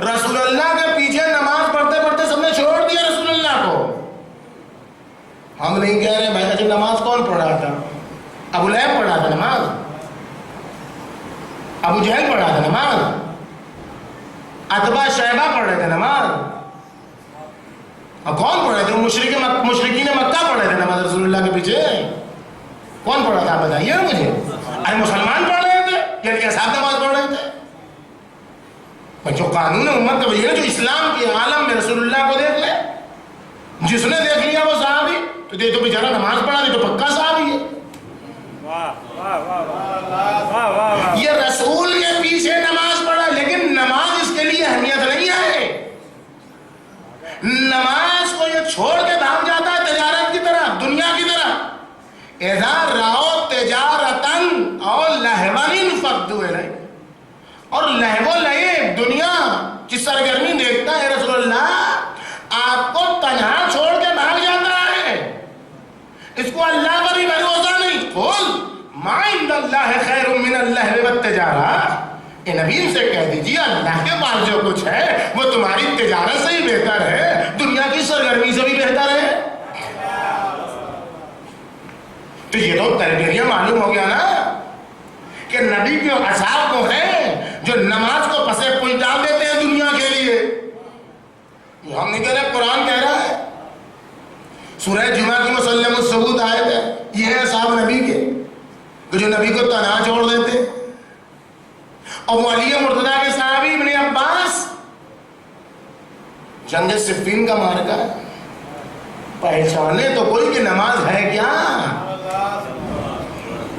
رسول اللہ کے پیچھے نماز پڑھتے پڑھتے سب نے چھوڑ دیا رسول اللہ کو. ہم نہیں کہہ رہے بھائی اچھا نماز کون پڑھ رہا تھا؟ ابو لہب پڑھ رہا تھا نماز، ابو جہل پڑھ رہا تھا نماز، عتبہ شیبہ پڑھ رہے تھے نماز. اور کون پڑھ رہے تھے؟ مشرکین مکہ پڑھ رہے تھے نماز رسول اللہ کے پیچھے. کون پڑھ رہا تھا آپ بتائیے نا مجھے. ارے مسلمان پڑھ رہے تھے، یعنی کہ صاحب نماز پڑھ رہے تھے. جو قانون امت کا وہی ہے جو اسلام کے عالم میں رسول اللہ کو دیکھ لے. جس نے دیکھ لیا وہ صحابی، تو یہ تو بیچارہ نماز پڑھا دے تو پکا صحابی ہے. یہ رسول کے پیچھے نماز پڑھا، لیکن نماز اس کے لیے اہمیت نہیں ہے. نماز کو یہ چھوڑ کے بھاگ جاتا ہے تجارت کی طرح، دنیا کی طرح. اذا راؤ تجارتن او لہوا انفضوا الیہ. اور لہو لعب دنیا کی سرگرمی دیکھتا ہے رسول اللہ، آپ کو تنہا چھوڑ کے بھاگ جاتا ہے. اس کو اللہ پر بھی بھروسہ نہیں. قل ما عند اللہ خیر من اللہو والتجارہ. اے نبی سے کہہ دیجیے اللہ کے پاس جو کچھ ہے وہ تمہاری تجارت سے ہی بہتر ہے، دنیا کی سرگرمی سے بھی بہتر ہے. تو یہ تو کرائٹیریا معلوم ہو گیا نا کہ نبی کے اصحاب کو ہیں جو نماز کو پسے پوچھ ڈال دیتے ہیں دنیا کے لیے. ہم نہیں کہہ رہے، قرآن کہہ رہا ہے. سورہ جمعہ کی مسلم الثبوت آیت ہے، یہ ہے اصحاب نبی کے جو نبی کو تنہا چھوڑ دیتے. اور وہ علی مرتضیٰ کے صحابی ابن عباس، جنگ صفین کا مارکا ہے، پہچانے تو کوئی کہ نماز ہے کیا.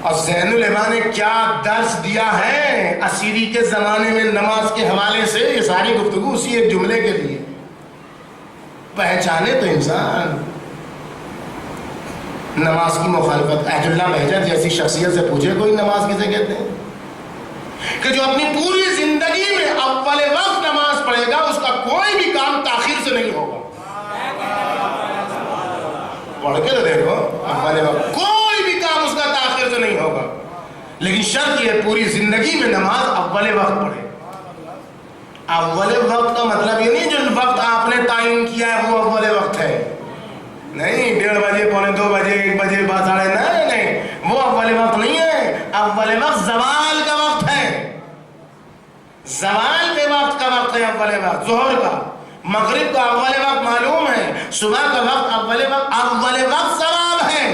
اور زین العما نے کیا درس دیا ہے اسیری کے زمانے میں نماز کے حوالے سے. یہ ساری گفتگو اسی ایک جملے کے لیے. پہچانے تو انسان. نماز کی مخالفت، عہد اللہ بہجت جیسی شخصیت سے پوچھے کوئی نماز کسے کہتے ہیں کہ جو اپنی پوری زندگی میں اول وقت نماز پڑھے گا اس کا کوئی بھی کام تاخیر سے نہیں ہوگا. پڑھ کے تو دیکھو، اول وقت کوئی بھی کام اس کا تاخیر سے نہیں ہوگا. لیکن شرط یہ پوری زندگی میں نماز اول وقت پڑھے. اول وقت کا مطلب یہ نہیں جو وقت آپ نے تعین کیا ہے وہ اول وقت ہے، نہیں 1:30 بجے، 1:45 بجے، 1 بجے، 9:30، نہیں، وہ اول وقت نہیں ہے. اول وقت زوال کا وقت ہے، زوال کے وقت کا وقت ہے اول وقت. ظہر کا، مغرب کا اول وقت معلوم ہے، صبح کا وقت اول وقت ثواب ہے.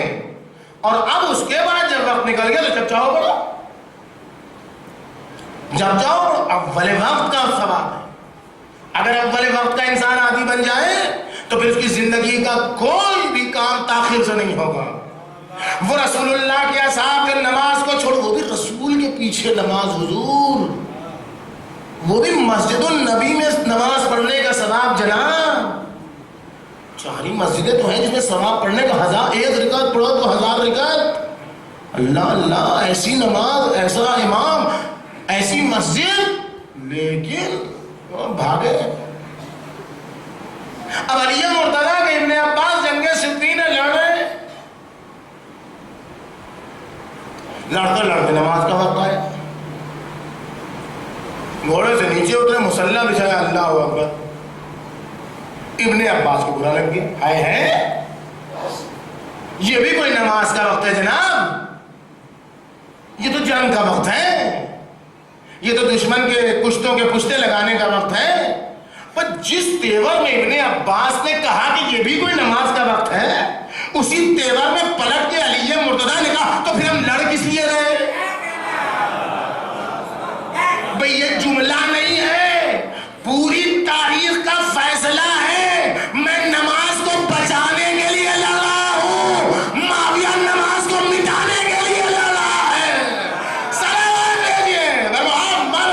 اور اب اس کے بعد جب وقت نکل گیا تو جب چاہو پڑھو، جب چاہو پڑھو، اول وقت کا ثواب ہے. اگر اول وقت کا انسان عادی بن جائے تو پھر اس کی زندگی کا کوئی بھی کام تاخیر سے نہیں ہوگا. وہ رسول اللہ کے اصحاب کے نماز کو چھوڑ، وہ بھی رسول کے پیچھے نماز، حضور وہ بھی مسجد النبی میں نماز پڑھنے کا ثواب. جناب 4 مسجدیں تو ہیں جس میں ثواب پڑھنے کا 1000، 1 رکعت پڑھو تو 1000 رکعت. اللہ اللہ، ایسی نماز، ایسا امام، ایسی مسجد، لیکن وہ بھاگے. اب علی مرتضیٰ کے ابن عباس جنگ صفین لڑے، لڑتے لڑتے نماز کا وقت آیا، گھوڑے سے نیچے اترے، مصلی بچھایا، اللہ اکبر. ابن عباس کو برا لگ گیا، ہائے ہے یہ بھی کوئی نماز کا وقت ہے جناب؟ یہ تو جنگ کا وقت ہے، یہ تو دشمن کے پشتوں کے پشتے لگانے کا وقت ہے. پر جس تیور میں ابن عباس نے کہا کہ یہ بھی کوئی نماز کا وقت ہے، اسی تیور میں پلٹ کے علی مرتضیٰ نے کہا تو پھر ہم لڑ کس لیے رہے؟ بھئی یہ جملہ نہیں ہے، پوری تاریخ کا فیصلہ ہے. میں نماز کو بچانے کے لیے لڑا ہوں، معاویہ نماز کو مٹانے کے لیے لڑا ہے. سلام دیجیے محمد.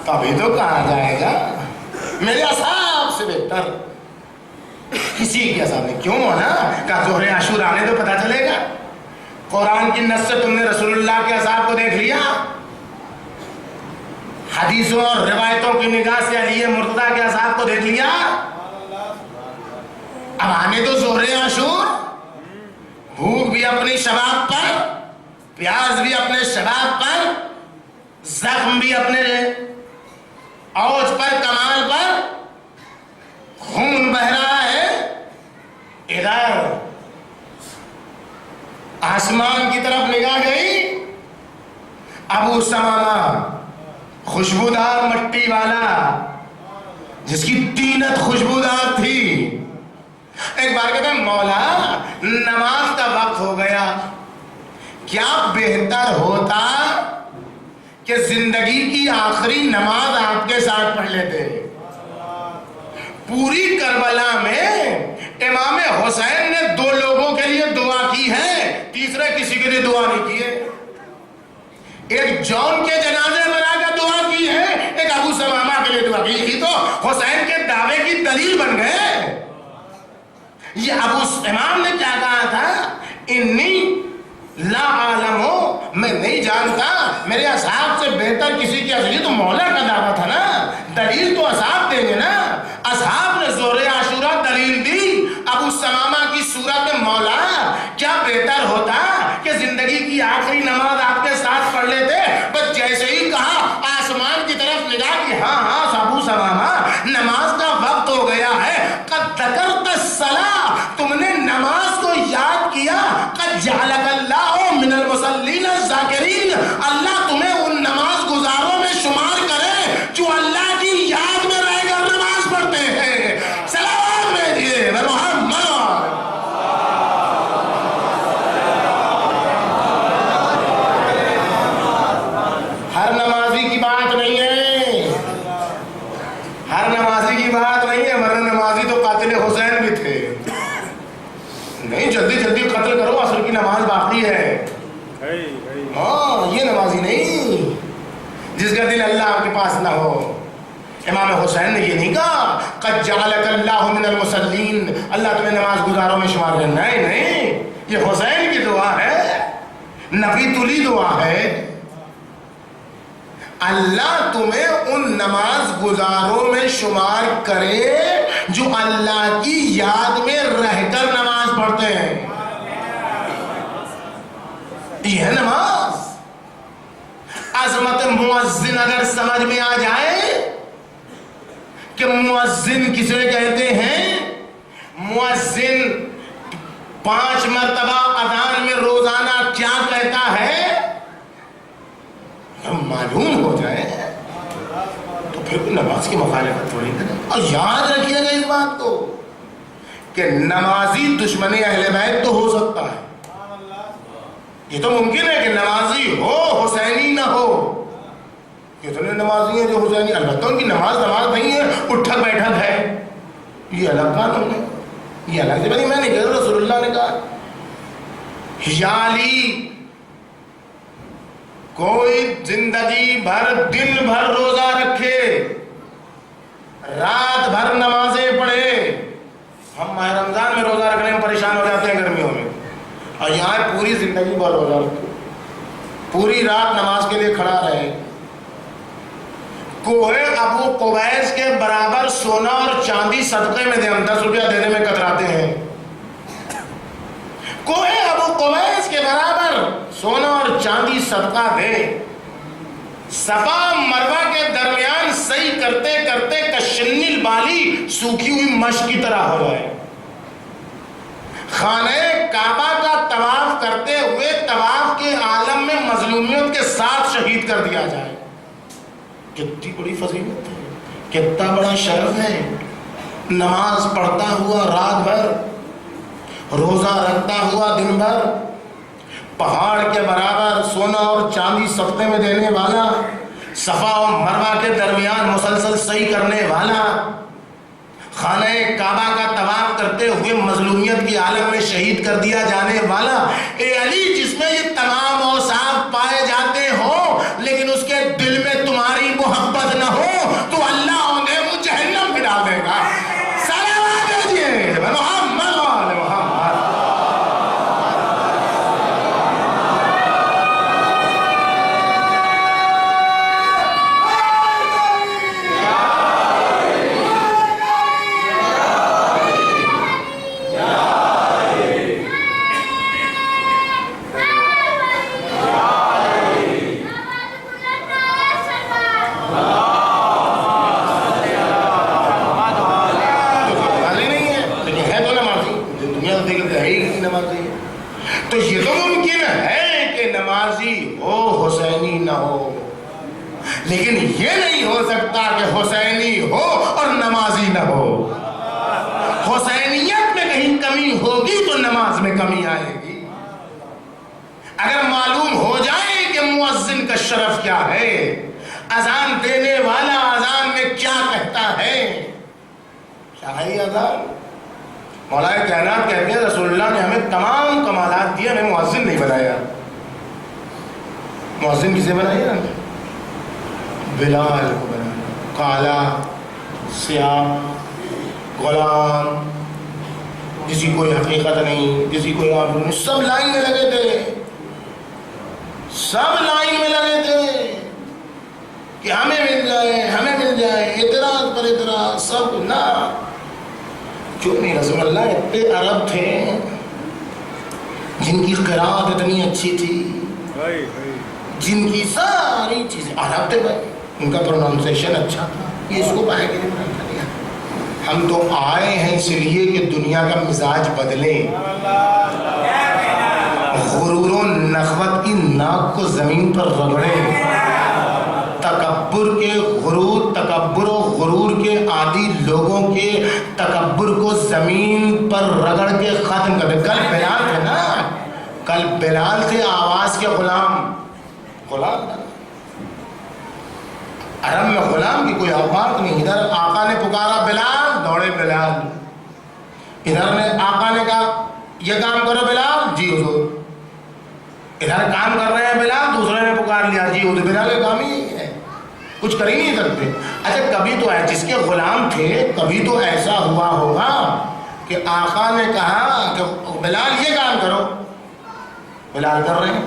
تبھی تو کہا جائے گا میرے اصحاب سے بہتر کسی کے اصحاب نے. کیوں ہونا کہ ظہر عاشور آنے تو پتہ چلے گا. قرآن کی نص سے تم نے رسول اللہ کے اصحاب کو دیکھ لیا، حدیثوں اور روایتوں کی نگاہ سے علی مرتضیٰ کے اصحاب کو دیکھ لیا. اب آنے تو ظہر عاشور، بھوک بھی اپنی شباب پر، پیاس بھی اپنے شباب پر، زخم بھی اپنے اوج پر، کمال پر، خون بہ رہا ہے. ادھر آسمان کی طرف نگاہ گئی، ابو سمامہ خوشبودار مٹی والا جس کی تینت خوشبودار تھی، ایک بار کہتے ہیں مولا نماز کا وقت ہو گیا، کیا بہتر ہوتا کہ زندگی کی آخری نماز آپ کے ساتھ پڑھ لیتے. پوری کربلا میں امام حسین نے 2 لوگوں کے لیے دعا کی ہے، تیسرے کسی کے لیے دعا نہیں کی ہے. ایک جون کے جنازے بنا کر دعا کی ہے، ایک ابو سمامہ کے لیے دعا کی. یہی تو حسین کے دعوے کی دلیل بن گئے. یہ ابو امام نے کیا کہا تھا؟ انی لا عالم ہو، میں نہیں جانتا میرے اصحاب سے بہتر کسی کی. یہ تو مولا کا دعویٰ تھا نا، دلیل تو اصحاب دیں گے نا. اصحاب نے ظہر عاشورہ دلیل دی ابو سمامہ کی صورت میں. مولا کیا بہتر ہوتا کہ زندگی کی آخری نماز آپ کے ساتھ پڑھ لیتے. بس جیسے ہی کہا آسمان کی طرف نگاہ کی، ہاں ابو سمامہ نماز کا وقت ہو گیا ہے. قد ذکرت الصلاۃ، تم نے نماز کو یاد کیا. قد جعلک اللہ من المصلین الذاکرین، اللہ تمہیں ان نماز گزاروں میں شمار کرے جو اللہ کی یاد میں رہ کر نماز پڑھتے ہیں. سلام بھیجیے محمد. ہر نمازی کی بات نہیں ہے، ہر نمازی کی بات نہیں ہے، ورنہ نمازی تو قاتل حسین بھی تھے. نہیں جلدی جلدی قتل کرو، عصر کی نماز باقی ہے. ہاں یہ نمازی نہیں جس کا دل اللہ کے پاس نہ ہو. امام حسین نے یہ نہیں کہا قد جعلک اللہ من المصلین، اللہ تمہیں نماز گزاروں میں شمار کرنا ہے. نہیں، یہ حسین کی دعا ہے، نبی تلی دعا ہے. اللہ تمہیں ان نماز گزاروں میں شمار کرے جو اللہ کی یاد میں رہ کر نماز پڑھتے ہیں. یہ ہے نماز. عظمت مؤذن اگر سمجھ میں آ جائے کہ مؤذن کسے کہتے ہیں، مؤذن 5 مرتبہ اذان میں روزانہ کیا کہتا ہے، معلوم ہو جائے تو پھر نماز کی مخالفت تھوڑی کرے. اور یاد رکھیے گا اس بات کو کہ نمازی دشمن اہل بیت تو ہو سکتا ہے. یہ تو ممکن ہے کہ نمازی ہو حسینی نہ ہو. کتنے نمازی ہیں جو حسینی، البتہ ان کی نماز نہیں ہے، اٹھک بیٹھک ہے، یہ الگ قانون ہے، یہ الگ سے. میں نہیں کہہ رہا، رسول اللہ نے کہا یالی کوئی زندگی بھر دن بھر روزہ رکھے، رات بھر نمازیں پڑھے. ہم ماہ رمضان میں روزہ رکھنے میں پریشان ہو جاتے ہیں گرمیوں میں، اور یہاں پوری زندگی بھر روزہ رکھے، پوری رات نماز کے لیے کھڑا رہے. کوہ ابو قبیس کے برابر سونا اور چاندی صدقے میں دے، ہم 10 روپیہ دینے میں کتراتے ہیں. کوہ ابو قبیس کے برابر سونا اور چاندی صدقہ دے. صفا مروہ کے درمیان صحیح کرتے کرتے کشنی البالی سوکھی ہوئی مشق کی طرح ہو جائے. خانہ کعبہ کا طواف کرتے ہوئے طواف کے عالم میں مظلومیت کے ساتھ شہید کر دیا جائے. کتنی بڑی فضیلت ہے، کتنا بڑا شرف ہے. نماز پڑھتا ہوا رات بھر، روزہ رکھتا ہوا دن بھر، پہاڑ کے برابر سونا اور چاندی صدقے میں دینے والا، صفا اور مروہ کے درمیان مسلسل صحیح کرنے والا، خانہ کعبہ کا طواف کرتے ہوئے مظلومیت کی عالم میں شہید کر دیا جانے والا. اے علی، جس میں یہ تمام اوصاف پائے جاتے ہوں لیکن اس کے دل میں تمہاری محبت نہ ہو تو اللہ انہیں وہ جہنم میں ڈال دے گا. صلوات دیجیے محمد وآل محمد. تو یہ تو ممکن ہے کہ نمازی ہو حسینی نہ ہو، لیکن یہ نہیں ہو سکتا کہ حسینی ہو اور نمازی نہ ہو. حسینیت میں کہیں کمی ہوگی تو نماز میں کمی آئے گی. اگر معلوم ہو جائے کہ مؤذن کا شرف کیا ہے، اذان دینے والا اذان میں کیا کہتا ہے، شاہی اذان. مولا کائنات کہتے ہیں رسول اللہ نے ہمیں تمام کمالات دیے، ہمیں مؤذن نہیں بنایا. مؤذن کسے بنایا؟ بلال کو بنایا. کالا، سیاہ، غلام، کسی کوئی حقیقت نہیں، کسی کوئی آبرو نہیں، سب لائن میں لگے تھے، سب لائن میں لگے تھے کہ ہمیں مل جائے، ہمیں مل جائے، اعتراض پر اعتراض، سب نہ. کیوں نہیں؟ رسول اللہ اتنے عرب تھے جن کی قرآت اتنی اچھی تھی، جن کی ساری چیزیں عرب تھے بھائی، ان کا پروننسیشن اچھا تھا. یہ اس کو پائے کے لیے بنا دیا. ہم تو آئے ہیں اس لیے کہ دنیا کا مزاج بدلیں، غرور و نخوت کی ناک کو زمین پر رگڑیں، تکبر کے غرور، تکبر و غرور کے عادی لوگوں کے تکبر کو زمین پر رگڑ کے ختم کر دیں. کل بلال تھے نا، کل بلال تھے آواز کے غلام. غلام عرب میں غلام کی کوئی اوقات نہیں. ادھر آقا نے پکارا بلال، دوڑے بلال. ادھر نے آقا نے کہا یہ کام کرو بلال، جی حضور. ادھر کام کر رہے ہیں بلال، دوسرے نے پکار لیا، جی حضور. بلال کا کام ہی یہی ہے. کچھ کر ہی نہیں سکتے. اچھا کبھی تو ہے جس کے غلام تھے کبھی تو ایسا ہوا ہوگا کہ آقا نے کہا کہ بلال یہ کام کرو، بلال کر رہے ہیں،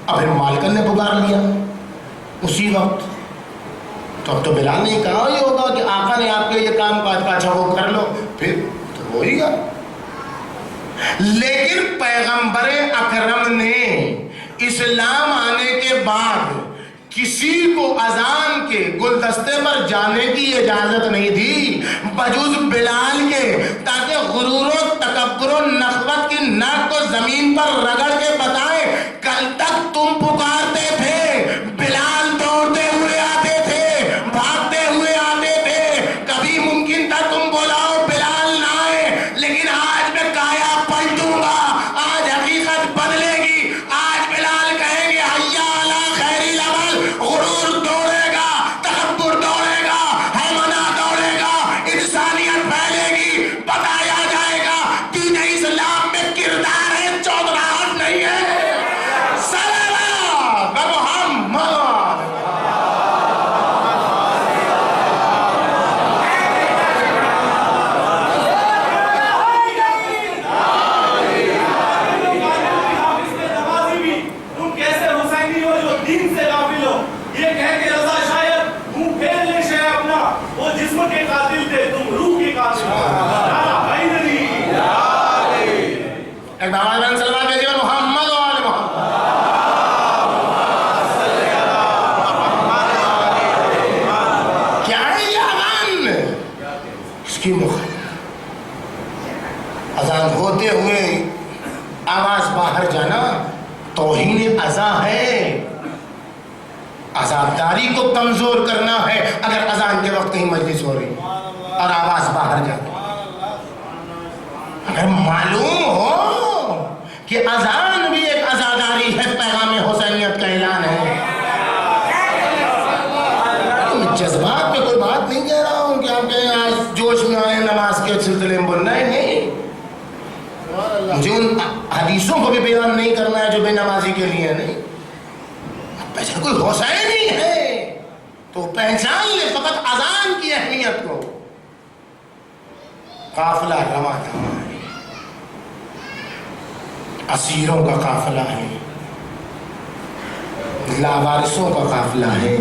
اب پھر مالکن نے پکار لیا اسی وقت، تو اب تو بلال نے کہا یہ ہوگا کہ آقا نے آپ کے یہ کام کہا اچھا وہ کر لو، پھر تو ہو ہی گا. لیکن پیغمبر اکرم نے اسلام آنے کے بعد کسی کو اذان کے گلدستے پر جانے کی اجازت نہیں دی بجز بلال کے، تاکہ غرور و تکبر و نخوت کی ناک کو زمین پر رگڑ کے بتائیں کل تک تم پکارتے تھے، بلال دوڑتے ہوئے آتے تھے، بھاگتے ہوئے آتے تھے، کبھی ممکن تھا تم بلاؤ بلال نہ آئے، لیکن آج میں کایا پلٹوں گا، آج حقیقت بدلے گی، آج بلال کہیں گے حیا علی خیر العمل، غرور دوڑے گا، تکبر دوڑے گا، حیمنہ دوڑے گا، انسانیت پھیلے گی، بتایا جائے گا دین اسلام میں کردار ہے، چودراہٹ نہیں ہے. صلوات محمد. اذان ہوتے ہوئے آواز باہر جانا توہین ازاں ہے، عزاداری کو کمزور کرنا ہے. اگر اذان کے وقت ہی مجلس ہو رہی اور آواز باہر جاتی، اگر معلوم ہو کہ اذان بھی ایک عزاداری ہے، پیغام حسینیت کا اعلان ہے. جذبات میں کوئی بات نہیں کہہ رہا ہوں کہ آپ کہیں آج جوش میں آئے نماز کے سلسلے میں بولنا ہے، نہیں. مجھے ان حدیثوں کو بھی بیان نہیں کرنا ہے جو بے نمازی کے لیے نہیں. پہچان کوئی حسین نہیں ہے تو پہچان لے فقط اذان کی اہمیت کو. قافلہ رواں ہے، اسیروں کا قافلہ ہے، لاوارثوں کا قافلہ ہے،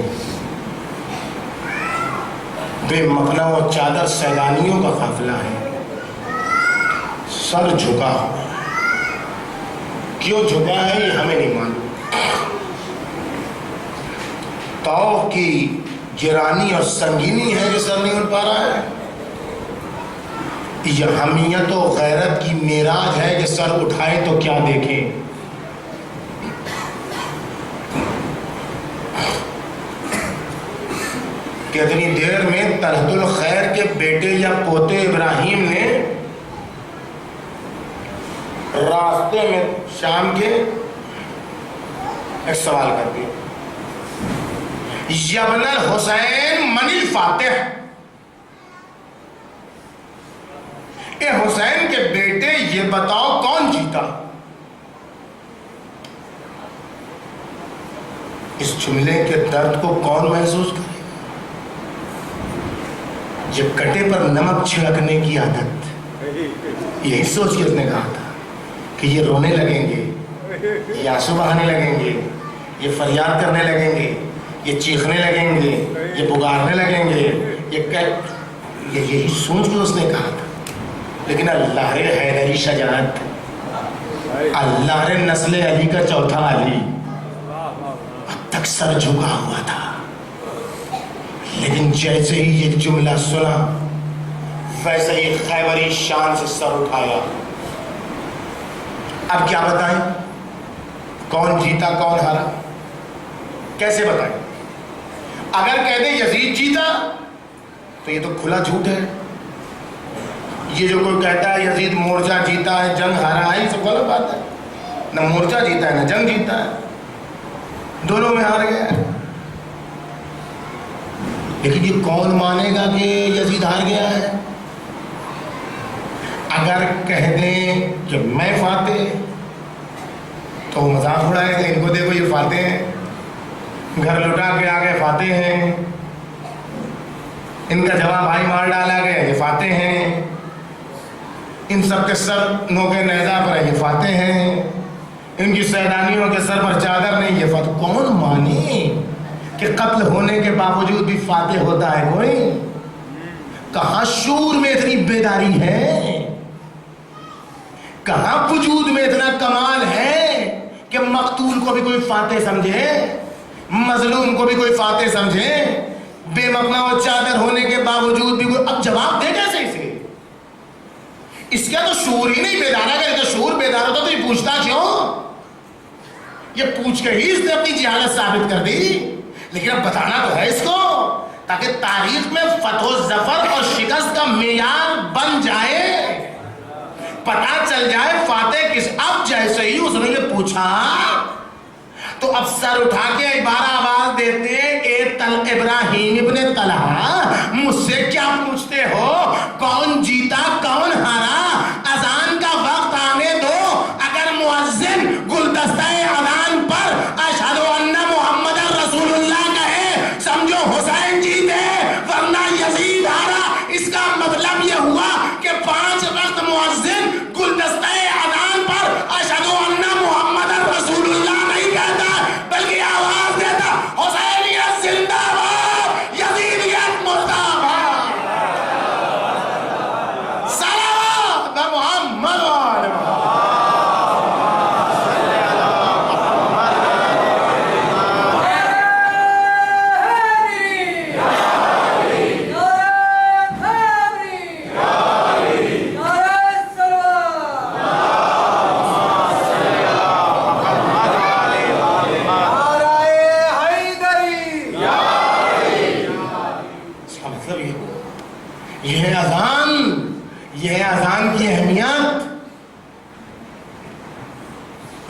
بے مقنع و چادر سیلانیوں کا قافلہ ہے. سر جھکا ہوا، کیوں جھکا ہے یہ ہمیں نہیں معلوم. طوف کی گرانی اور سنگینی ہے کہ سر نہیں اٹھ پا رہا ہے، یہ حمیت و غیرت کی معراج ہے کہ سر اٹھائے تو کیا دیکھیں. کتنی دیر میں طلحت الخیر کے بیٹے یا پوتے ابراہیم نے راستے میں شام کے ایک سوال کر دیا، یبن الحسین من الفاتح، اے حسین کے بیٹے یہ بتاؤ کون جیتا. اس جملے کے درد کو کون محسوس کرے؟ یہ کٹے پر نمک چھڑکنے کی عادت، یہی سوچ کے اس نے کہا تھا کہ یہ رونے لگیں گے، یہ آنسو بہانے لگیں گے، یہ فریاد کرنے لگیں گے، یہ چیخنے لگیں گے، یہ پکارنے لگیں گے، یہی سوچ کے اس نے کہا تھا. لیکن اللہ رے حیدری شجاعت، اللہ رے نسل علی کا چوتھا علی، اب تک سر جھکا ہوا تھا. لیکن جیسے ہی یہ جملہ سنا ویسے ہی خیبری شان سے سر اٹھایا. اب کیا بتائیں، کون جیتا کون ہارا، کیسے بتائیں؟ اگر کہہ دیں یزید جیتا تو یہ تو کھلا جھوٹ ہے. یہ جو کوئی کہتا ہے یزید مورچہ جیتا ہے جنگ ہارا ہے، یہ سب غلط بات ہے. نہ مورچہ جیتا ہے نہ جنگ جیتا ہے، دونوں میں ہار گیا ہے. لیکن یہ کون مانے گا کہ یزید ہار گیا ہے؟ اگر کہہ دیں کہ میں فاتح تو مذاق اڑائے گا، ان کو دیکھو یہ فاتح ہیں. گھر لٹا کے آگے فاتح ہیں، ان کا جواب بھائی مار ڈالا گیا، یہ فاتح ہیں، ان سب کے سر نوکے نیزہ پر ہے، یہ فاتح ہیں، ان کی سیدانیوں کے سر پر چادر نہیں، یہ فاتح۔ کون مانے کہ قتل ہونے کے باوجود بھی فاتح ہوتا ہے کوئی؟ کہاں شعور میں اتنی بیداری ہے، کہاں وجود میں اتنا کمال ہے کہ مقتول کو بھی کوئی فاتح سمجھے، مظلوم کو بھی کوئی فاتح سمجھے، بے مقنا و چادر ہونے کے باوجود بھی کوئی۔ اب جواب دے کیسے اسے؟ اس کا تو شعور ہی نہیں بیدار ہے، اگر شعور بیدار ہوتا تو یہ پوچھتا کیوں؟ یہ پوچھ کے ہی اس نے اپنی جہالت ثابت کر دی، لیکن اب بتانا تو ہے اس کو، تاکہ تاریخ میں فتح و ظفر اور شکست کا معیار بن جائے، پتہ چل جائے فاتح کس۔ اب جیسے ہی اس نے یہ پوچھا تو اب سر اٹھا کے عبارہ آواز دیتے ہیں، اے ابراہیم ابن طلحہ، مجھ سے کیا پوچھتے ہو؟ کون جیتا کون ہارا؟ اذان کا وقت آنے دو، اگر مؤذن گلدستہ اذان پر اشہد ان محمد رسول اللہ کہے سمجھو حسین جیتے، ورنہ یزید ہارا۔ اس کا مطلب یہ ہوا کہ 5 وقت مؤذن گلدستہ اذان پر اشہد ان محمد رسول اللہ نہیں کہتا، بلکہ آواز دیتا حسینیت زندہ باد، یزیدیت مردہ باد، صلوات محمد وآل محمد۔ یہ اذان کی اہمیت،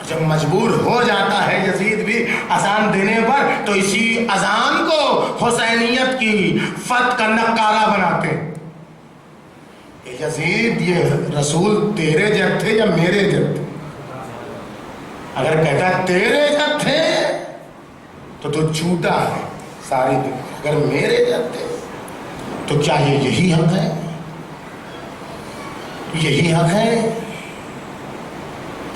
جب مجبور ہو جاتا ہے یزید بھی اذان دینے پر تو اسی اذان کو حسینیت کی فتح کا نقارہ بناتے ہیں۔ یزید یہ رسول تیرے جب تھے یا میرے جب تھے؟ اگر کہتا تیرے جب تھے تو جھوٹا ہے ساری دنیا، اگر میرے جب تھے تو کیا یہ یہی حق ہے؟ یہی حق ہے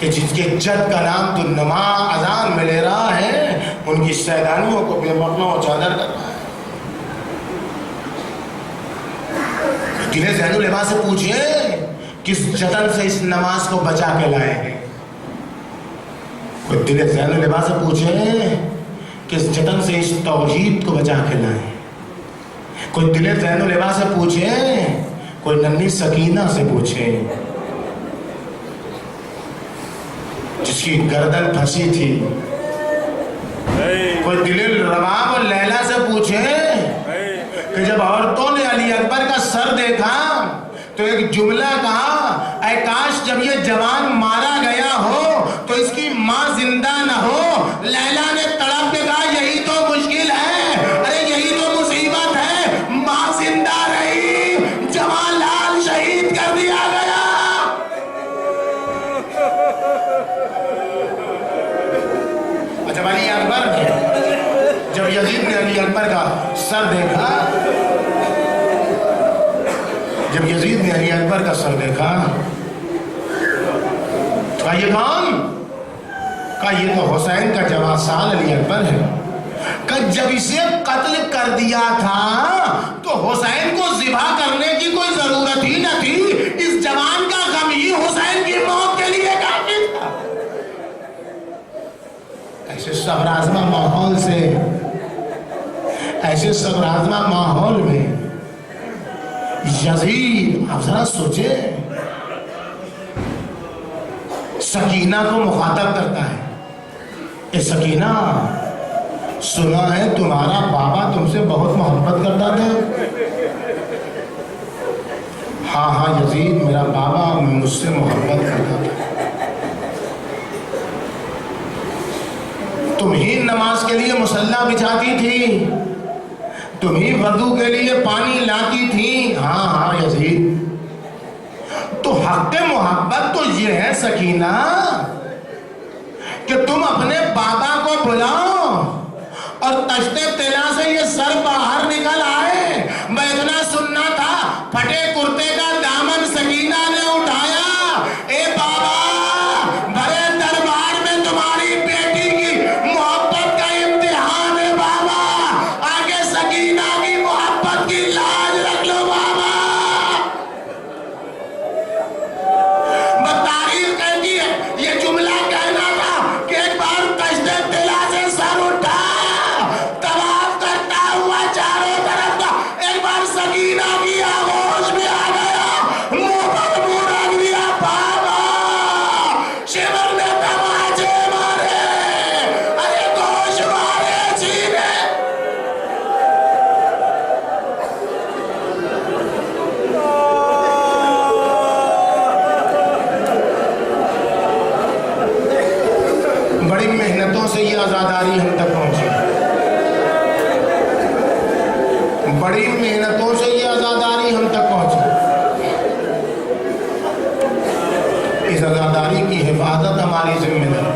کہ جس کے جد کا نام تو نما اذان میں لے رہا ہے، ان کی سیدانیوں کو بے مقنا و چادر کر رہا ہے۔ دل ذہن و لباس سے پوچھئے کس جتن سے اس نماز کو بچا کے لائے ہیں؟ کوئی دل ذہن و لباس سے پوچھئے کس جتن سے اس توحید کو بچا کے لائے ہیں؟ کوئی دل ذہن و لباس سے پوچھے، کوئی ننھی سکینہ سے پوچھے جس کی گردن پھنسی تھی، کوئی دل رباب اور لیلا سے پوچھے کہ جب عورتوں نے علی اکبر کا سر دیکھا تو ایک جملہ کہا، اے کاش جب یہ جوان مارا گیا ہو تو اس کی ماں زندہ نہ ہو۔ لیلا نے تڑپ کے کہا یہی تو مشکل ہے، ارے یہی تو مصیبت ہے، ماں زندہ رہی، جوان لال شہید کر دیا گیا۔ جب علی اکبر نے، جب یزید نے علی اکبر کا سر دیکھا، جب یزید نے علی اکبر کا سر دیکھا تو کہا یہ کون؟ کہا یہ تو حسین کا جوان سال علی اکبر ہے۔ کہ جب اسے قتل کر دیا تھا تو حسین کو ذبح کرنے کی کوئی ضرورت ہی نہ تھی، اس جوان کا غم ہی حسین کی موت کے لیے کافی تھا۔ ایسے صبر آزما ماحول سے، ایسے صبر آزما ماحول میں یزید، آپ ذرا سوچے، سکینہ کو مخاطب کرتا ہے، اے سکینہ سنا ہے تمہارا بابا تم سے بہت محبت کرتا تھا۔ ہاں ہاں یزید، میرا بابا مجھ سے محبت کرتا تھا، تم ہی نماز کے لیے مصلی بچھاتی تھی، تم ہی وضو کے لیے پانی لاتی تھی۔ ہاں ہاں یزید، تو حق محبت تو یہ ہے سکینہ کہ تم اپنے بابا کو بلاؤ اور تشتے تلا سے یہ سر باہر نکل آئے. میں اتنا سننا تھا, پھٹے کرتے کا دامن سکینہ نے اٹھایا. اے بابا, بڑے دربار میں تمہاری بیٹی کی محبت کا امتحان ہے بابا, آگے سکینہ کی محبت کی لاج رکھ لو بابا. تاریخ کہتی ہے یہ جملہ کہنا تھا کہ ایک بار تشتے تلا سے سر اٹھا, طواف کرتا ہوا چاروں طرف کا, ایک بار سکینہ کی آغوش میں آ گیا, منہ پر منہ رکھ دیا. بابا شمر نے تماچے مارے, ارے گوش مارے سینے. بڑی محنتوں سے یہ آزاداری ہم تک پہنچی, بڑی محنتوں سے یہ آزاداری ہم تک پہنچی. اس آزاداری کی حفاظت ہماری ذمہ داری.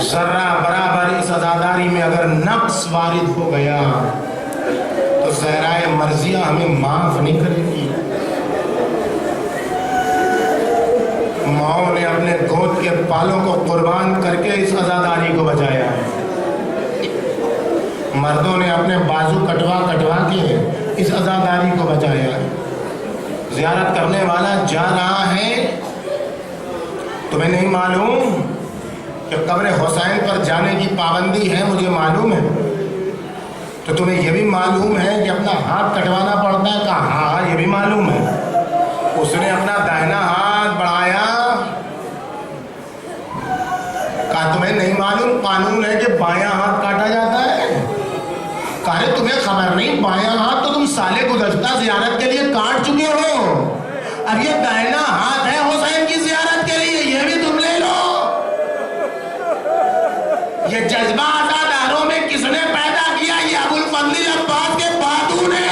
ذرہ برابر اس آزاداری میں اگر نقص وارد ہو گیا تو زہرائے مرضیہ ہمیں معاف نہیں کرے گی. ماؤں نے اپنے گود کے بالوں کو قربان کر کے اس آزاداری کو بچایا ہے. مردوں نے اپنے بازو کٹوا کٹوا کے اس آزاداری کو بچایا ہے. زیارت کرنے والا جا رہا ہے, تمہیں نہیں معلوم کہ قبر حسین پر جانے کی پابندی ہے, مجھے معلوم ہے. تو تمہیں یہ بھی معلوم ہے کہ اپنا ہاتھ کٹوانا پڑتا ہے. کہا ہاں یہ بھی معلوم ہے. اس نے اپنا داہنا ہاتھ بڑھایا, کہا تمہیں نہیں معلوم قانون ہے کہ بایاں ہاتھ کاٹا جاتا ہے. کہا تمہیں خبر نہیں, بایاں ہاتھ تو تم سال گزشتہ زیارت کے لیے کاٹ چکے ہو, اب یہ داہنا ہاتھ ہے حسین کی زیارت کے لیے, یہ بھی تم لے لو. یہ جذبہ عزاداروں میں کس نے پیدا کیا؟ یہ ابوالفضل عباس کے باتوں نے.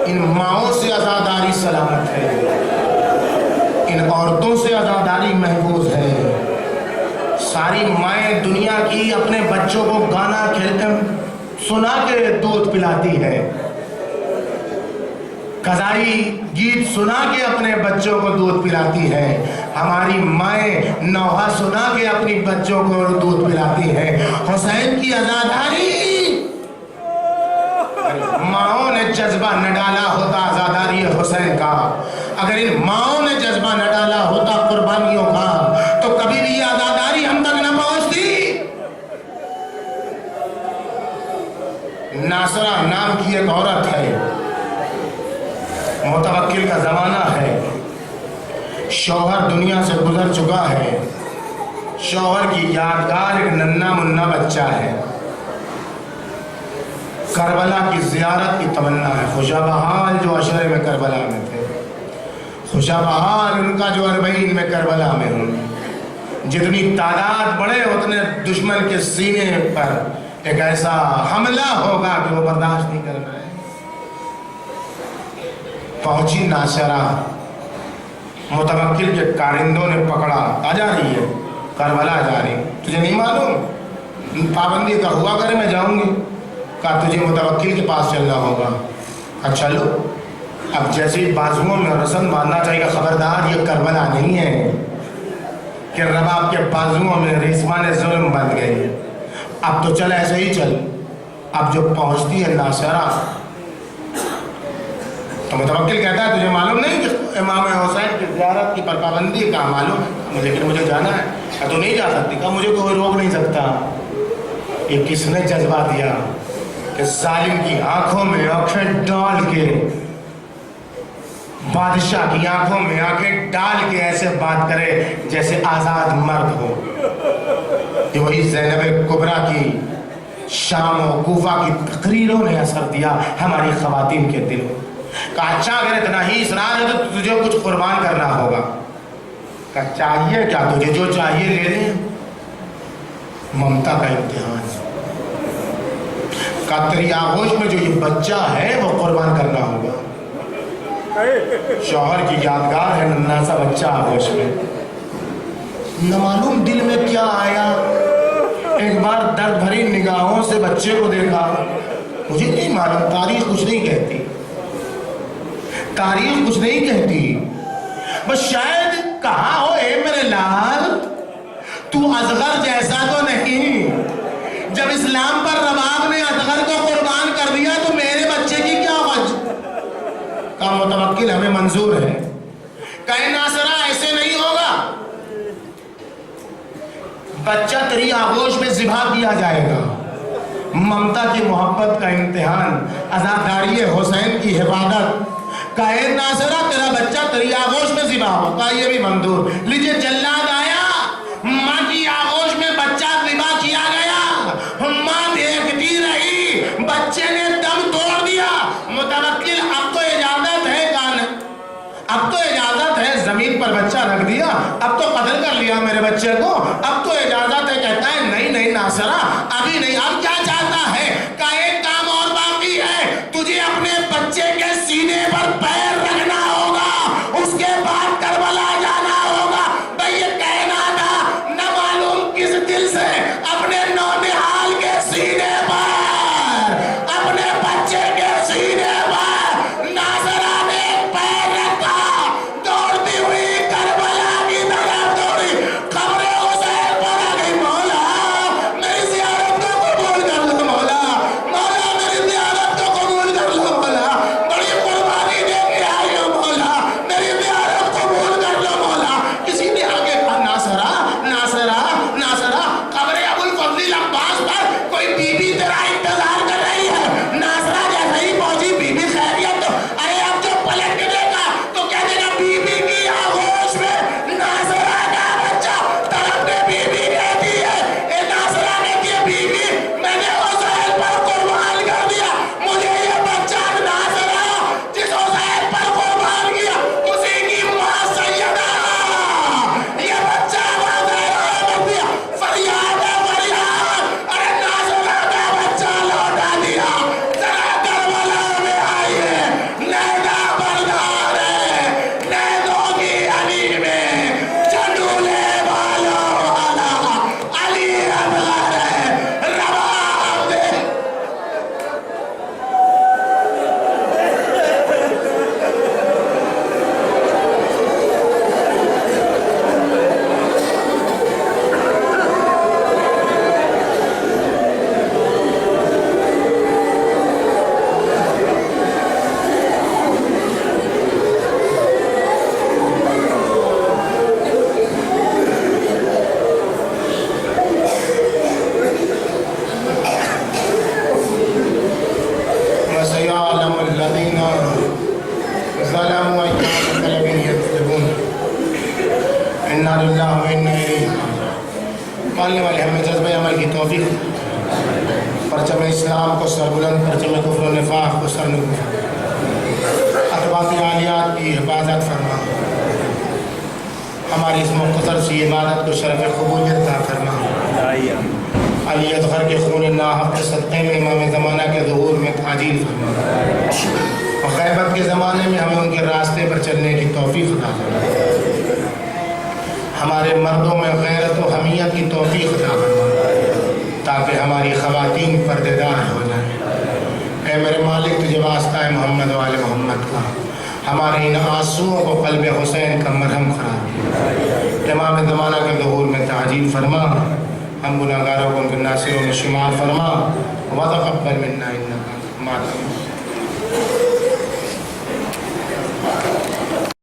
ان ماؤں سے آزاداری سلامت ہے, ان عورتوں سے آزاداری محفوظ ہے. ساری مائیں دنیا کی اپنے بچوں کو گانا کھیلتے سنا کے دودھ پلاتی ہے, قضائی گیت سنا کے اپنے بچوں کو دودھ پلاتی ہے. ہماری مائیں نوحہ سنا کے اپنی بچوں کو دودھ پلاتی ہے. حسین کی آزاداری, ماؤں نے جذبہ نہ ڈالا ہوتا آزاداری حسین کا, اگر ان ماؤں نے جذبہ نہ ڈالا ہوتا قربانیوں کا, تو کبھی بھی یہ آزاداری ہم تک نہ پہنچتی. ناصرہ نام کی ایک عورت ہے, متوکل کا زمانہ ہے, شوہر دنیا سے گزر چکا ہے, شوہر کی یادگار ایک ننھا منھا بچہ ہے. کربلا کی زیارت کی تمنا ہے. خوشا بحال جو عشرے میں کربلا میں تھے, خوشا بحال ان کا جو 40 میں کربلا میں ہوں. جتنی تعداد بڑھے اتنے دشمن کے سینے پر ایک ایسا حملہ ہوگا کہ وہ برداشت نہیں کرنا ہے. پہنچی ناصرہ, متوکل کے کارندوں نے پکڑا, آ جا رہی ہے کربلا جا رہی. تجھے نہیں معلوم پابندی کا ہوا کرے, میں جاؤں گی. کہا تجھے متوکل کے پاس چلنا ہوگا. اچھا چلو. اب جیسے بازوؤں میں رسم باندھنا چاہیے, خبردار یہ کربلا نہیں ہے کہ رباب کے بازوؤں میں ریسمان ظلم بن گئی. اب تو چل ایسے ہی چل. اب جو پہنچتی ہے ناصرہ تو متوکل کہتا ہے تجھے معلوم نہیں کہ امام حسین کی زیارت کی پابندی کا معلوم ہے, لیکن مجھے جانا ہے. تو نہیں جا سکتی. کہا مجھے کوئی روک نہیں سکتا. یہ کس نے جذبہ دیا کہ ظالم کی آنکھوں میں آنکھیں ڈال کے, بادشاہ کی آنکھوں میں آنکھیں ڈال کے ایسے بات کرے جیسے آزاد مرد ہو. یہ وہی زینب کبریٰ کی شام و کوفہ کی تقریروں نے اثر دیا ہماری خواتین کے دلوں. کہا اچھا اگر اتنا ہی اصرار ہے تو تجھے کچھ قربان کرنا ہوگا. کہا چاہیے کیا تجھے, جو چاہیے لے لیں. ممتا کا امتحان. کہا تیری آغوش میں جو یہ بچہ ہے وہ قربان کرنا ہوگا. شوہر کی یادگار ہے ننھا سا بچہ آغوش میں. نہ معلوم دل میں کیا آیا، ایک بار درد بھری نگاہوں سے بچے کو دیکھا. مجھے نہیں معلوم، تاریخ کچھ نہیں کہتی، تاریخ کچھ نہیں کہتی، بس شاید کہا ہو اے میرے لال تو اصغر جیسا تو نہیں. جب اسلام پر رباب نے اصغر کو قربان کر دیا تو میرے بچے کی کیا وجہ؟ کہا متوکل ہمیں منظور ہے. کہے ناصرہ ایسے نہیں ہوگا، بچہ تیری آغوش میں ذبح کیا جائے گا. ممتا کی محبت کا امتحان، عزاداری حسین کی حفاظت. کہے ناصرہ تیرا بچہ تیری آغوش میں ذبح ہو. کہا یہ بھی منظور. لیجئے جلاد آیا، ماں کی آغوش میں بچہ ذبح کیا گیا. ماں دیکھتی رہی، بچے نے دم توڑ دیا. متوکل اب تو اجازت ہے، اب تو اجازت ہے. زمین پر بچہ رکھ دیا، اب تو قتل کر لیا میرے بچے کو، اب تو اجازت ہے. کہتا ہے نہیں نہیں ناصرہ ابھی نہیں. اب کیا چاہتا ہے؟ کہ ایک کام اور باقی ہے، تجھے اپنے بچے کے سینے پر پیر رکھنا ہوگا، اس کے بعد کربلا جانا ہوگا. بھئی یہ کہنا تھا نہ معلوم کس دل سے اپنے نونہال کے سینے پر، اپنے بچے کے سینے پر ناصرہ نے پیر رکھا. دوڑتی ہوئی کربلا کی طرف دوڑی، خبر حسین پر آ گئی. مولا میری زیارت کو قبول کر لو، مولا مولا میری زیارت کو قبول کر لو، مولا بڑی قربانی دے کے آئی ہو، مولا میری زیارت قبول کر لو، مولا. کسی نے آگے کہا ناصرہ ناصرہ ناصرہ قبر ابوالفضل عباس پر کوئی بی بی تیرا انتظار کر رہی ہے. ناصرہ جیسے ہی پہنچی، بی بی خیریت تو؟ ارے اب جو پلٹ کے دیکھا تو کہہ دے گا بی بی کی آغوش میں ناصرہ کا بچہ. طرف نے بی بی کہتی ہے، اے ناصرہ کہتی ہے بی بی میں نے حسین پر قربان کر دیا. مجھے یہ بچہ ناصرہ جس حسین پر قربان کیا اسی کی ماں سیدہ، یہ بچہ حسین کر دیا. فریاد ہے فریاد، ارے ناصرہ کا بچہ لوٹا دیا. ذرا کربلا میں آئیے، نیدا بردار ہے، نیدوں کی علی میں چنڈولے بالوں والا علی اصغر ہے. رباب دے وسيعلم الذين ظلموا أي منقلب يكذبون. إنا لله وإنا إليه راجعون. ماننے والے ہمیں جذبہ عمل کی توفیق، پرچم اسلام کو سربلند، پرچم کفر و نفاق کو سرنگون، اطباق عالیات کی حفاظت فرما. ہماری اس مختصر سی عبادت کو شرف قبولیت عطا فرما. علی اصغر کے خون ناحق کے صدقے میں امام زمانہ کے ظہور میں تعجیل فرما. اور غیبت کے زمانے میں ہمیں ان کے راستے پر چلنے کی توفیق عطا فرما. ہمارے مردوں میں غیرت و حمیت کی توفیق عطا فرما تاکہ ہماری خواتین پردیدار ہو جائیں. اے میرے مالک تجھے واسطہ ہے محمد و آل محمد کا، ہمارے ان آنسوؤں کو قلب حسین کا مرہم قرار دے. امام زمانہ کے ظہور میں تعجیل فرما. ہم گناہگاروں کو ان کے ناصروں میں شمار فرما. وتقبل منا انک انت السمیع العلیم.